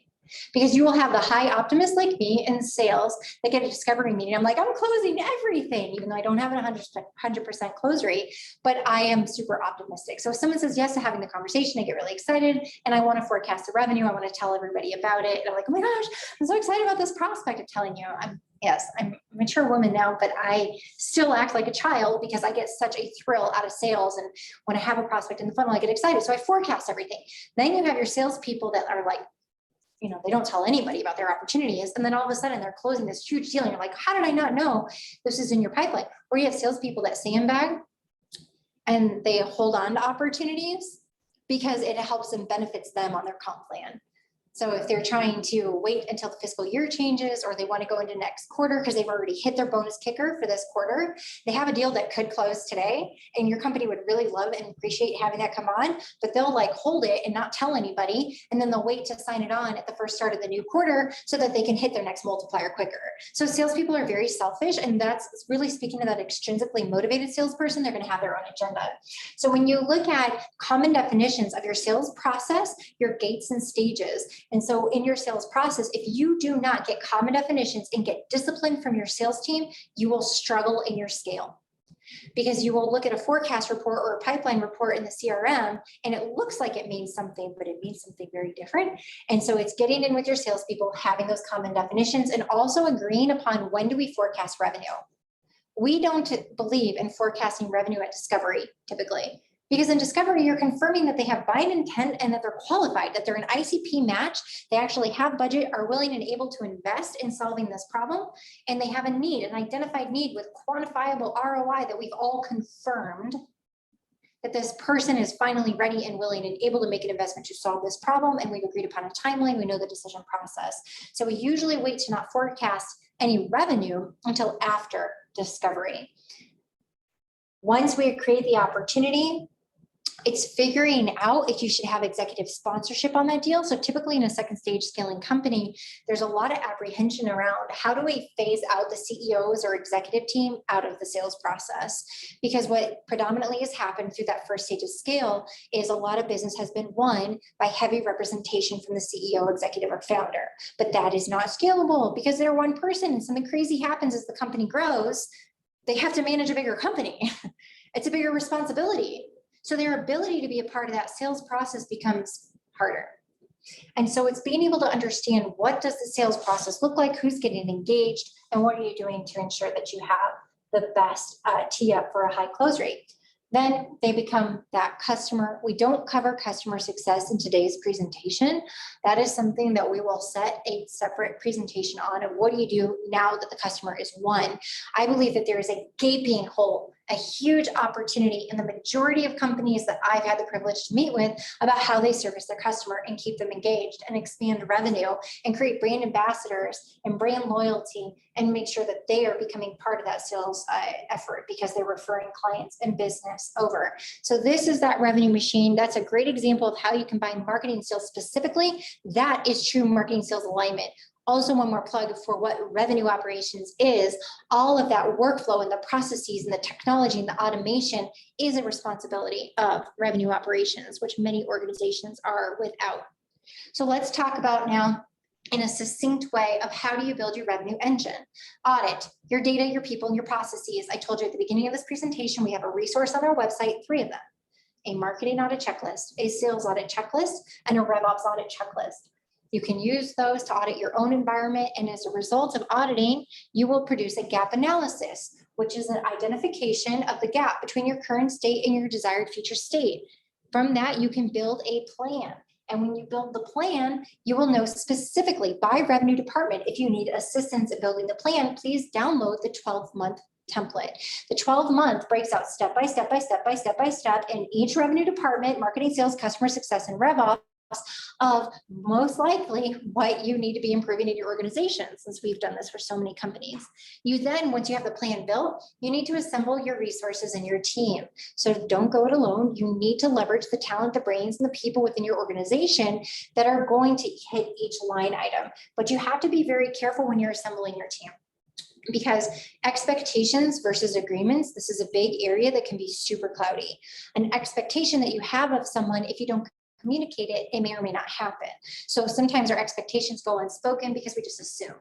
Because you will have the high optimists like me in sales that get a discovery meeting. I'm like, I'm closing everything, even though I don't have a 100% close rate, but I am super optimistic. So if someone says yes to having the conversation, I get really excited and I want to forecast the revenue. I want to tell everybody about it. And I'm like, oh my gosh, I'm so excited about this prospect of telling you. Yes, I'm a mature woman now, but I still act like a child because I get such a thrill out of sales. And when I have a prospect in the funnel, I get excited. So I forecast everything. Then you have your salespeople that are like, they don't tell anybody about their opportunities. And then all of a sudden they're closing this huge deal. And you're like, how did I not know this is in your pipeline? Or you have salespeople that sandbag and they hold on to opportunities because it helps and benefits them on their comp plan. So if they're trying to wait until the fiscal year changes, or they want to go into next quarter because they've already hit their bonus kicker for this quarter, they have a deal that could close today, and your company would really love and appreciate having that come on, but they'll like hold it and not tell anybody, and then they'll wait to sign it on at the first start of the new quarter so that they can hit their next multiplier quicker. So salespeople are very selfish, and that's really speaking to that extrinsically motivated salesperson. They're going to have their own agenda. So when you look at common definitions of your sales process, your gates and stages, and so in your sales process, if you do not get common definitions and get discipline from your sales team, you will struggle in your scale. Because you will look at a forecast report or a pipeline report in the CRM, and it looks like it means something, but it means something very different. And so it's getting in with your salespeople, having those common definitions, and also agreeing upon when do we forecast revenue. We don't believe in forecasting revenue at discovery, typically. Because in discovery, you're confirming that they have buying intent and that they're qualified, that they're an ICP match, they actually have budget, are willing and able to invest in solving this problem, and they have a need, an identified need with quantifiable ROI that we've all confirmed that this person is finally ready and willing and able to make an investment to solve this problem, and we've agreed upon a timeline, we know the decision process. So we usually wait to not forecast any revenue until after discovery. Once we create the opportunity, it's figuring out if you should have executive sponsorship on that deal. So typically in a second stage scaling company, there's a lot of apprehension around how do we phase out the CEOs or executive team out of the sales process? Because what predominantly has happened through that first stage of scale is a lot of business has been won by heavy representation from the CEO, executive, or founder. But that is not scalable because they're one person and something crazy happens as the company grows. They have to manage a bigger company. It's a bigger responsibility. So their ability to be a part of that sales process becomes harder. And so it's being able to understand, what does the sales process look like, who's getting engaged, and what are you doing to ensure that you have the best tee up for a high close rate. Then they become that customer. We don't cover customer success in today's presentation. That is something that we will set a separate presentation on, of what do you do now that the customer is won. I believe that there is a gaping hole, a huge opportunity in the majority of companies that I've had the privilege to meet with about how they service their customer and keep them engaged and expand revenue and create brand ambassadors and brand loyalty and make sure that they are becoming part of that sales effort because they're referring clients and business over. So this is that revenue machine. That's a great example of how you combine marketing sales specifically. That is true marketing sales alignment. Also, one more plug for what revenue operations is. All of that workflow and the processes and the technology and the automation is a responsibility of revenue operations, which many organizations are without. So let's talk about now in a succinct way of how do you build your revenue engine. Audit your data, your people, and your processes. I told you at the beginning of this presentation, we have a resource on our website, 3 of them: a marketing audit checklist, a sales audit checklist, and a RevOps audit checklist. You can use those to audit your own environment, and as a result of auditing, you will produce a gap analysis, which is an identification of the gap between your current state and your desired future state. From that, you can build a plan. And when you build the plan, you will know specifically by revenue department. If you need assistance in building the plan, please download the 12-month template. The 12-month breaks out step by step by step by step by step in each revenue department, marketing, sales, customer success, and RevOps, of most likely what you need to be improving in your organization, since we've done this for so many companies. You then, once you have the plan built, you need to assemble your resources and your team. So don't go it alone. You need to leverage the talent, the brains, and the people within your organization that are going to hit each line item. But you have to be very careful when you're assembling your team. Because expectations versus agreements, this is a big area that can be super cloudy. An expectation that you have of someone, if you don't communicate it, it may or may not happen. So sometimes our expectations go unspoken because we just assume,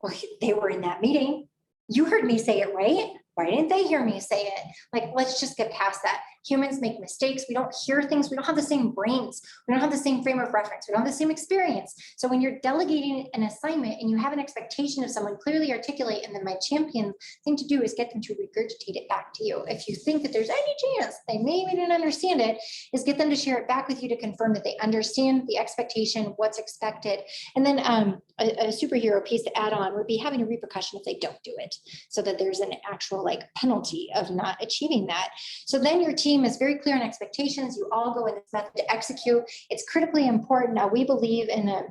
well, they were in that meeting. You heard me say it, right? Why didn't they hear me say it? Like, let's just get past that. Humans make mistakes. We don't hear things. We don't have the same brains. We don't have the same frame of reference. We don't have the same experience. So when you're delegating an assignment and you have an expectation of someone, clearly articulate, and then my champion thing to do is get them to regurgitate it back to you. If you think that there's any chance they maybe didn't understand it, is get them to share it back with you to confirm that they understand the expectation, what's expected. And then a superhero piece to add on would be having a repercussion if they don't do it, so that there's an actual like penalty of not achieving that. So then your team is very clear on expectations. You all go in this method to execute. It's critically important. Now, we believe in a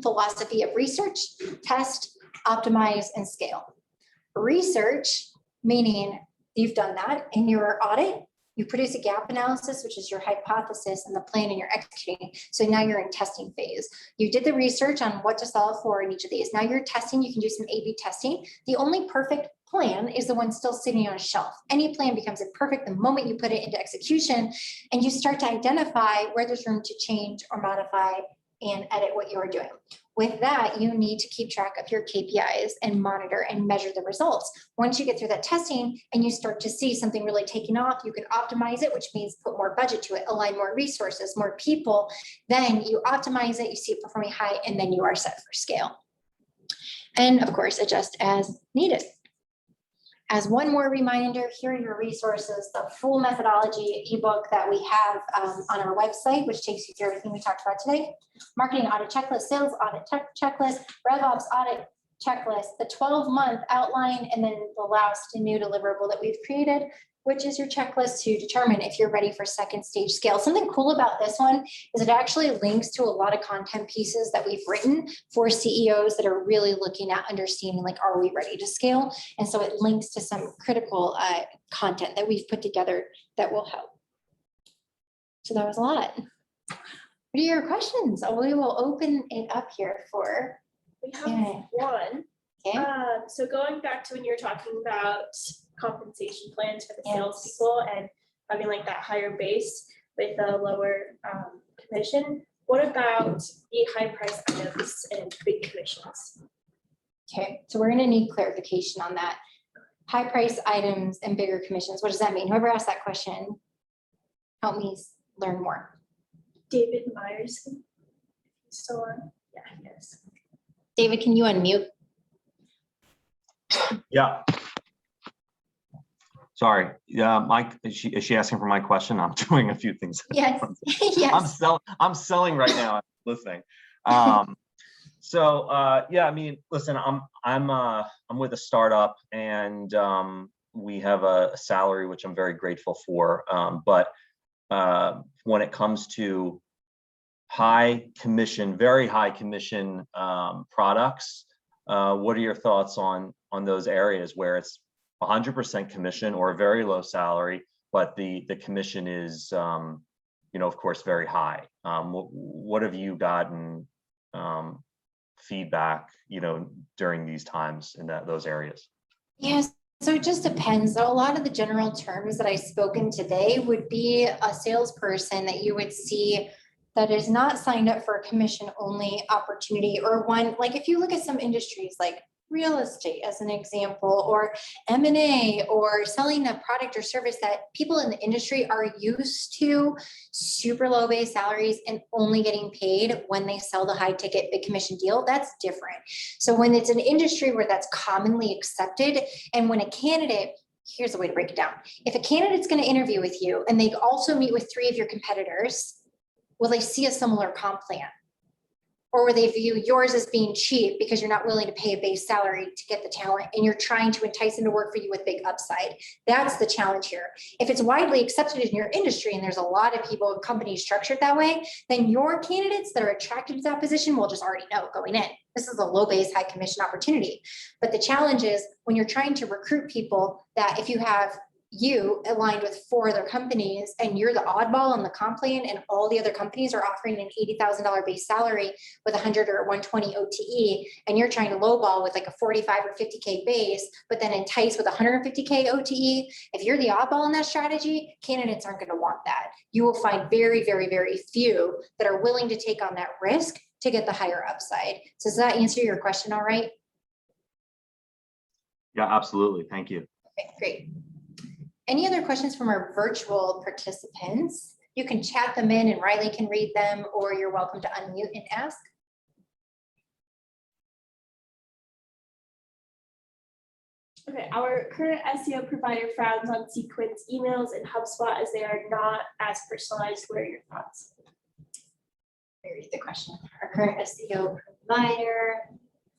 philosophy of research, test, optimize, and scale. Research, meaning you've done that in your audit, you produce a gap analysis, which is your hypothesis and the plan, and you're executing. So now you're in testing phase. You did the research on what to solve for in each of these. Now you're testing. You can do some A/B testing. The only perfect plan is the one still sitting on a shelf. Any plan becomes imperfect the moment you put it into execution, and you start to identify where there's room to change or modify and edit what you're doing. With that, you need to keep track of your KPIs and monitor and measure the results. Once you get through that testing and you start to see something really taking off, you can optimize it, which means put more budget to it, align more resources, more people. Then you optimize it, you see it performing high, and then you are set for scale. And of course, adjust as needed. As one more reminder, here are your resources, the full methodology ebook that we have on our website, which takes you through everything we talked about today. Marketing audit checklist, sales audit checklist, RevOps audit checklist, the 12-month outline, and then the last new deliverable that we've created, which is your checklist to determine if you're ready for second stage scale. Something cool about this one is it actually links to a lot of content pieces that we've written for CEOs that are really looking at understanding, like, are we ready to scale? And so it links to some critical content that we've put together that will help. So that was a lot. What are your questions? We will open it up here for. We have one. Okay. So going back to when you were talking about compensation plans for the Yes. salespeople and having like that higher base with a lower commission, what about the high price items and big commissions? Okay, so we're gonna need clarification on that. High price items and bigger commissions. What does that mean? Whoever asked that question, help me learn more. David Myers, still on? Yeah, yes. David, can you unmute? Yeah. Sorry. Yeah, Mike, is she asking for my question? I'm doing a few things. Yes. Yes. I'm selling right now. I'm listening. Yeah, I mean, listen, I'm with a startup, and we have a salary which I'm very grateful for. But when it comes to high commission, very high commission products, what are your thoughts on those areas where it's 100% commission or a very low salary, but the commission is, of course, very high? What have you gotten feedback, during these times in those areas? Yes. So it just depends. So a lot of the general terms that I've spoken today would be a salesperson that you would see that is not signed up for a commission only opportunity, or one, like if you look at some industries like real estate as an example, or M&A, or selling a product or service that people in the industry are used to super low base salaries and only getting paid when they sell the high ticket big commission deal, that's different. So when it's an industry where that's commonly accepted, and when a candidate, here's a way to break it down. If a candidate's going to interview with you and they also meet with 3 of your competitors, will they see a similar comp plan? Or will they view yours as being cheap because you're not willing to pay a base salary to get the talent and you're trying to entice them to work for you with big upside? That's the challenge here. If it's widely accepted in your industry and there's a lot of people and companies structured that way, then your candidates that are attracted to that position will just already know going in, this is a low base, high commission opportunity. But the challenge is when you're trying to recruit people, that if you have you aligned with 4 other companies and you're the oddball on the comp plan and all the other companies are offering an $80,000 base salary with 100 or 120 OTE, and you're trying to lowball with like a 45 or 50K base, but then entice with 150K OTE, if you're the oddball in that strategy, candidates aren't going to want that. You will find very, very, very few that are willing to take on that risk to get the higher upside. So does that answer your question all right? Yeah, absolutely. Thank you. Okay, great. Any other questions from our virtual participants? You can chat them in and Riley can read them, or you're welcome to unmute and ask. Okay, our current SEO provider frowns on sequence emails and HubSpot as they are not as personalized. What are your thoughts? Let me read the question. Our current SEO provider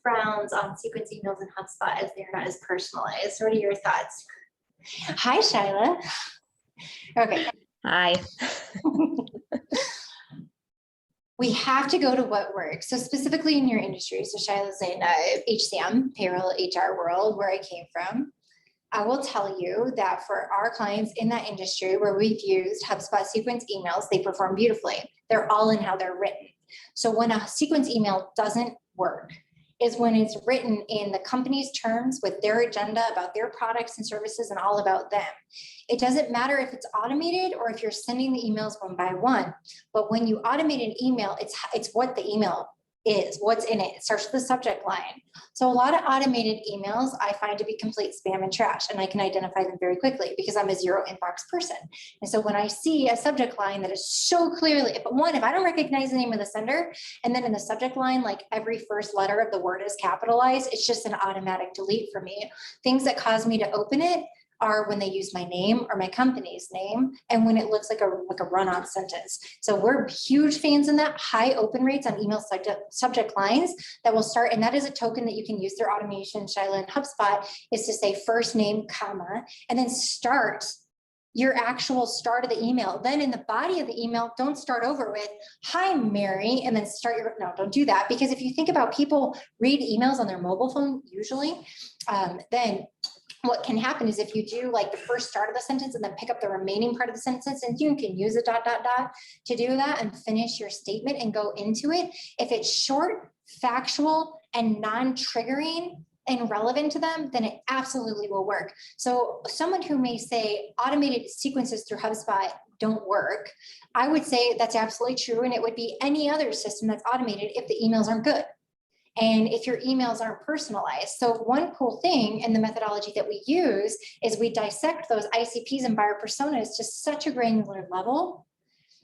frowns on sequence emails and HubSpot as they're not as personalized. What are your thoughts? Hi, Shyla. Okay. Hi. We have to go to what works. So specifically in your industry, so Shyla's in HCM, payroll, HR world, where I came from. I will tell you that for our clients in that industry where we've used HubSpot sequence emails, they perform beautifully. They're all in how they're written. So when a sequence email doesn't work is when it's written in the company's terms with their agenda about their products and services and all about them. It doesn't matter if it's automated or if you're sending the emails one by one, but when you automate an email, it's what the email is, what's in it. It starts with the subject line. So a lot of automated emails I find to be complete spam and trash, and I can identify them very quickly because I'm a zero inbox person. And so when I see a subject line that is so clearly, if I don't recognize the name of the sender, and then in the subject line, like every first letter of the word is capitalized, it's just an automatic delete for me. Things that cause me to open it are when they use my name or my company's name, and when it looks like a run-on sentence. So we're huge fans in that. High open rates on email subject lines that will start, and that is a token that you can use through automation, Shyla, and HubSpot, is to say first name, comma, and then start your actual start of the email. Then in the body of the email, don't start over with, hi, Mary, and then start your, no, don't do that. Because if you think about people read emails on their mobile phone, usually, then what can happen is if you do like the first start of the sentence and then pick up the remaining part of the sentence, and you can use a ... to do that and finish your statement and go into it. If it's short, factual, and non-triggering and relevant to them, then it absolutely will work. So someone who may say automated sequences through HubSpot don't work, I would say that's absolutely true. And it would be any other system that's automated if the emails aren't good. And if your emails aren't personalized. So one cool thing in the methodology that we use is we dissect those ICPs and buyer personas to such a granular level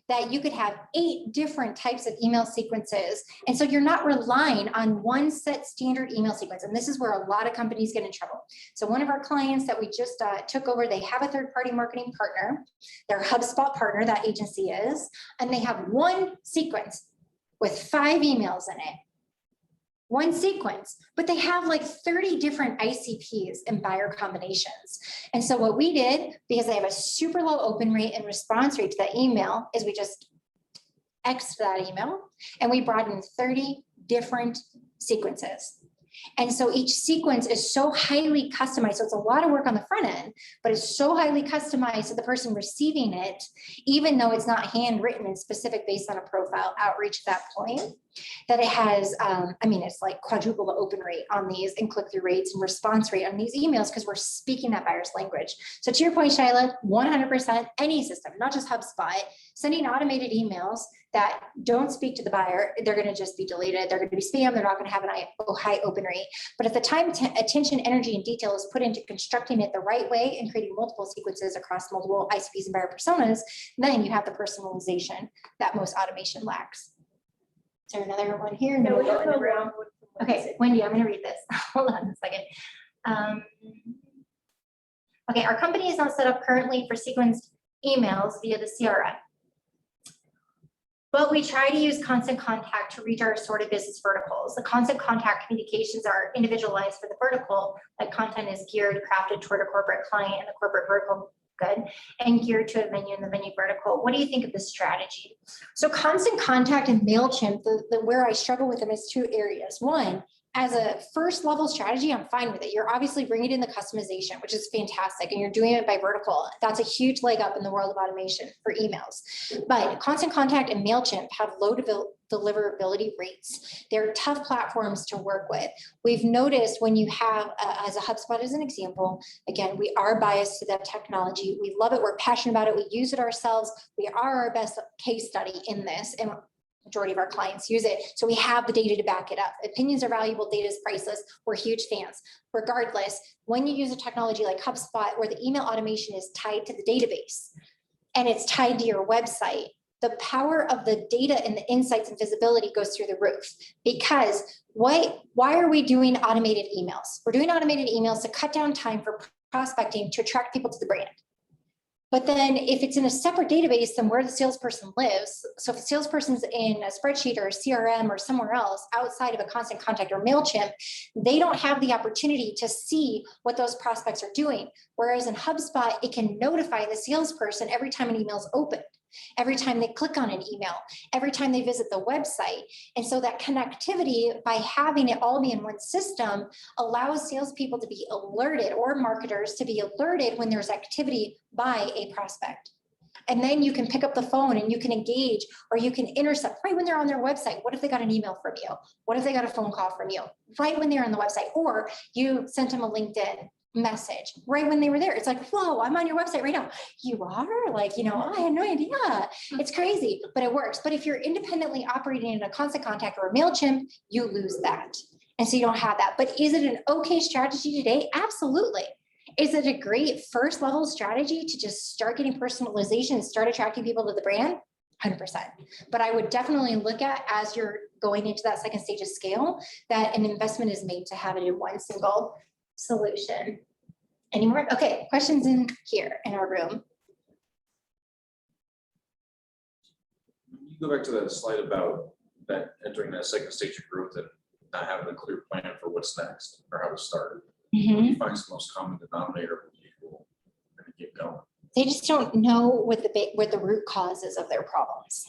that you could have 8 different types of email sequences. And so you're not relying on one set standard email sequence. And this is where a lot of companies get in trouble. So one of our clients that we just took over, they have a third-party marketing partner. They're a HubSpot partner, that agency is, and they have one sequence with 5 emails in it. One sequence, but they have like 30 different ICPs and buyer combinations. And so what we did, because they have a super low open rate and response rate to that email, is we just X'd that email and we brought in 30 different sequences. And so each sequence is so highly customized. So it's a lot of work on the front end, but it's so highly customized to the person receiving it, even though it's not handwritten and specific based on a profile outreach at that point, that it has, it's like quadruple the open rate on these and click-through rates and response rate on these emails because we're speaking that buyer's language. So to your point, Shyla, 100% any system, not just HubSpot, sending automated emails that don't speak to the buyer, they're going to just be deleted. They're going to be spam. They're not going to have a high open rate. But at the time, attention, energy, and detail is put into constructing it the right way and creating multiple sequences across multiple ICPs and buyer personas, then you have the personalization that most automation lacks. Is there another one here? No, We'll we go have in the a room. long one from Okay, Wendy, I'm going to read this. Hold on a second. Okay, our company is not set up currently for sequenced emails via the CRM. But we try to use constant contact to reach our assorted business verticals. The constant contact communications are individualized for the vertical, like content is geared, crafted toward a corporate client and the corporate vertical good, and geared to a venue in the venue vertical. What do you think of this strategy? So constant contact and MailChimp, where I struggle with them is 2 areas. One, as a first level strategy, I'm fine with it. You're obviously bringing in the customization, which is fantastic. And you're doing it by vertical. That's a huge leg up in the world of automation for emails. But Constant Contact and MailChimp have low deliverability rates. They're tough platforms to work with. We've noticed when you have, as a HubSpot as an example, again, we are biased to that technology. We love it. We're passionate about it. We use it ourselves. We are our best case study in this. And majority of our clients use it. So we have the data to back it up. Opinions are valuable, data is priceless. We're huge fans. Regardless, when you use a technology like HubSpot, where the email automation is tied to the database and it's tied to your website, the power of the data and the insights and visibility goes through the roof. Because why are we doing automated emails? We're doing automated emails to cut down time for prospecting to attract people to the brand. But then if it's in a separate database than where the salesperson lives, so if the salesperson's in a spreadsheet or a CRM or somewhere else outside of a Constant Contact or MailChimp, they don't have the opportunity to see what those prospects are doing. Whereas in HubSpot, it can notify the salesperson every time an email is opened, every time they click on an email, every time they visit the website. And so that connectivity, by having it all be in one system, allows salespeople to be alerted, or marketers to be alerted when there's activity by a prospect. And then you can pick up the phone and you can engage, or you can intercept right when they're on their website. What if they got an email from you? What if they got a phone call from you right when they're on the website? Or you sent them a LinkedIn message right when they were there. It's like, whoa, I'm on your website right now. You are? Like, I had no idea. It's crazy, but it works. But if you're independently operating in a Constant Contact or a MailChimp, you lose that. And so you don't have that. But is it an okay strategy today? Absolutely. Is it a great first level strategy to just start getting personalization and start attracting people to the brand? 100%. But I would definitely look at, as you're going into that second stage of scale, that an investment is made to have it in one single solution. Any more? Okay, questions in here in our room. You go back to that slide about that entering that second stage of growth and not having a clear plan for what's next or how to start. What do you find is the most common denominator for people to get going? They just don't know what the root causes of their problems.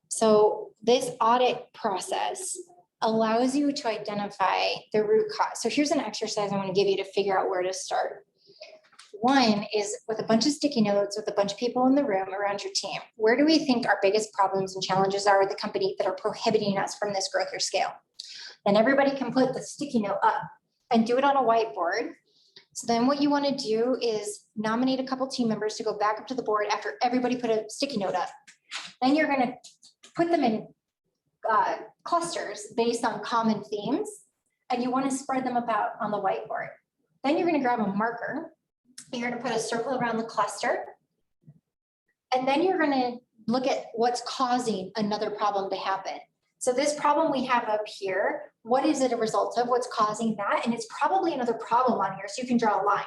So this audit process allows you to identify the root cause. So here's an exercise I want to give you to figure out where to start. One is with a bunch of sticky notes with a bunch of people in the room around your team. Where do we think our biggest problems and challenges are with the company that are prohibiting us from this growth or scale? Then everybody can put the sticky note up and do it on a whiteboard. So then what you want to do is nominate a couple team members to go back up to the board after everybody put a sticky note up. Then you're going to put them in clusters based on common themes, and you want to spread them about on the whiteboard. Then you're going to grab a marker. You're going to put a circle around the cluster. And then you're going to look at what's causing another problem to happen. So this problem we have up here, what is it a result of? What's causing that? And it's probably another problem on here, so you can draw a line.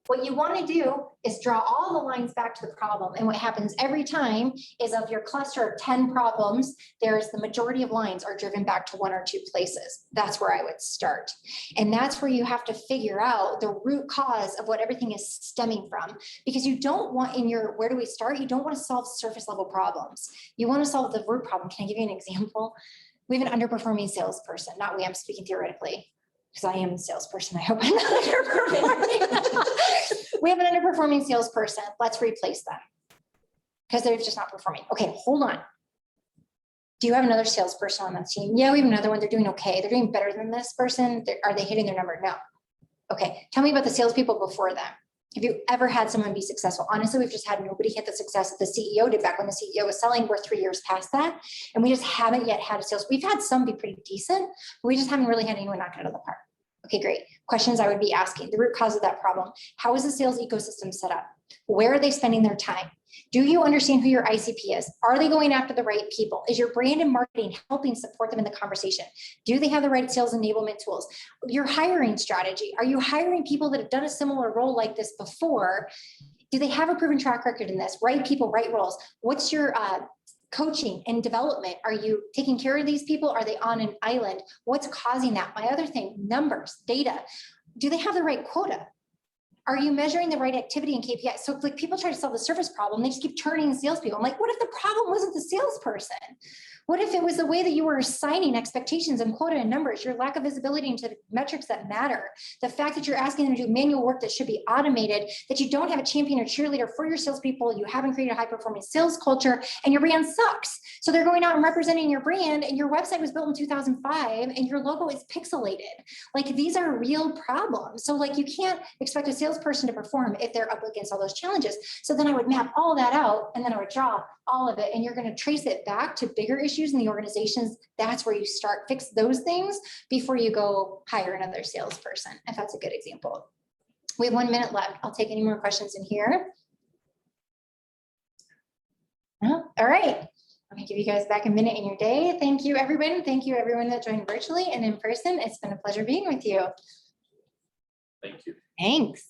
What you want to do is draw all the lines back to the problem. And what happens every time is, of your cluster of 10 problems, there's the majority of lines are driven back to one or two places. That's where I would start. And that's where you have to figure out the root cause of what everything is stemming from. Because you don't want, in your where do we start? You don't want to solve surface level problems. You want to solve the root problem. Can I give you an example? We have an underperforming salesperson. Not we, I'm speaking theoretically, because I am a salesperson. I hope I'm not underperforming. We have an underperforming salesperson. Let's replace them because they're just not performing. Okay, hold on. Do you have another salesperson on that team? Yeah, we have another one. They're doing okay. They're doing better than this person. Are they hitting their number? No. Okay, tell me about the salespeople before them. Have you ever had someone be successful? Honestly, we've just had nobody hit the success that the CEO did back when the CEO was selling. We're 3 years past that. And we just haven't yet had a sales. We've had some be pretty decent, but we just haven't really had anyone knock it out of the park. Okay, great. Questions I would be asking: the root cause of that problem. How is the sales ecosystem set up? Where are they spending their time? Do you understand who your ICP is? Are they going after the right people? Is your brand and marketing helping support them in the conversation? Do they have the right sales enablement tools? Your hiring strategy. Are you hiring people that have done a similar role like this before? Do they have a proven track record in this? Right people, right roles. What's your coaching and development? Are you taking care of these people? Are they on an island? What's causing that? My other thing, numbers, data. Do they have the right quota? Are you measuring the right activity and KPI? So like people try to solve the surface problem, they just keep turning salespeople. I'm like, what if the problem wasn't the salesperson? What if it was the way that you were assigning expectations and quota and numbers, your lack of visibility into the metrics that matter, the fact that you're asking them to do manual work that should be automated, that you don't have a champion or cheerleader for your salespeople, you haven't created a high-performing sales culture, and your brand sucks. So they're going out and representing your brand, and your website was built in 2005, and your logo is pixelated. Like, these are real problems. So like, you can't expect a salesperson to perform if they're up against all those challenges. So then I would map all that out, and then I would draw all of it, and you're going to trace it back to bigger issues in the organizations. That's where you start, fix those things before you go hire another salesperson, if that's a good example. We have 1 minute left. I'll take any more questions in here. No? All right. I'm gonna give you guys back a minute in your day. Thank you, everyone. Thank you, everyone that joined virtually and in person. It's been a pleasure being with you. Thank you. Thanks.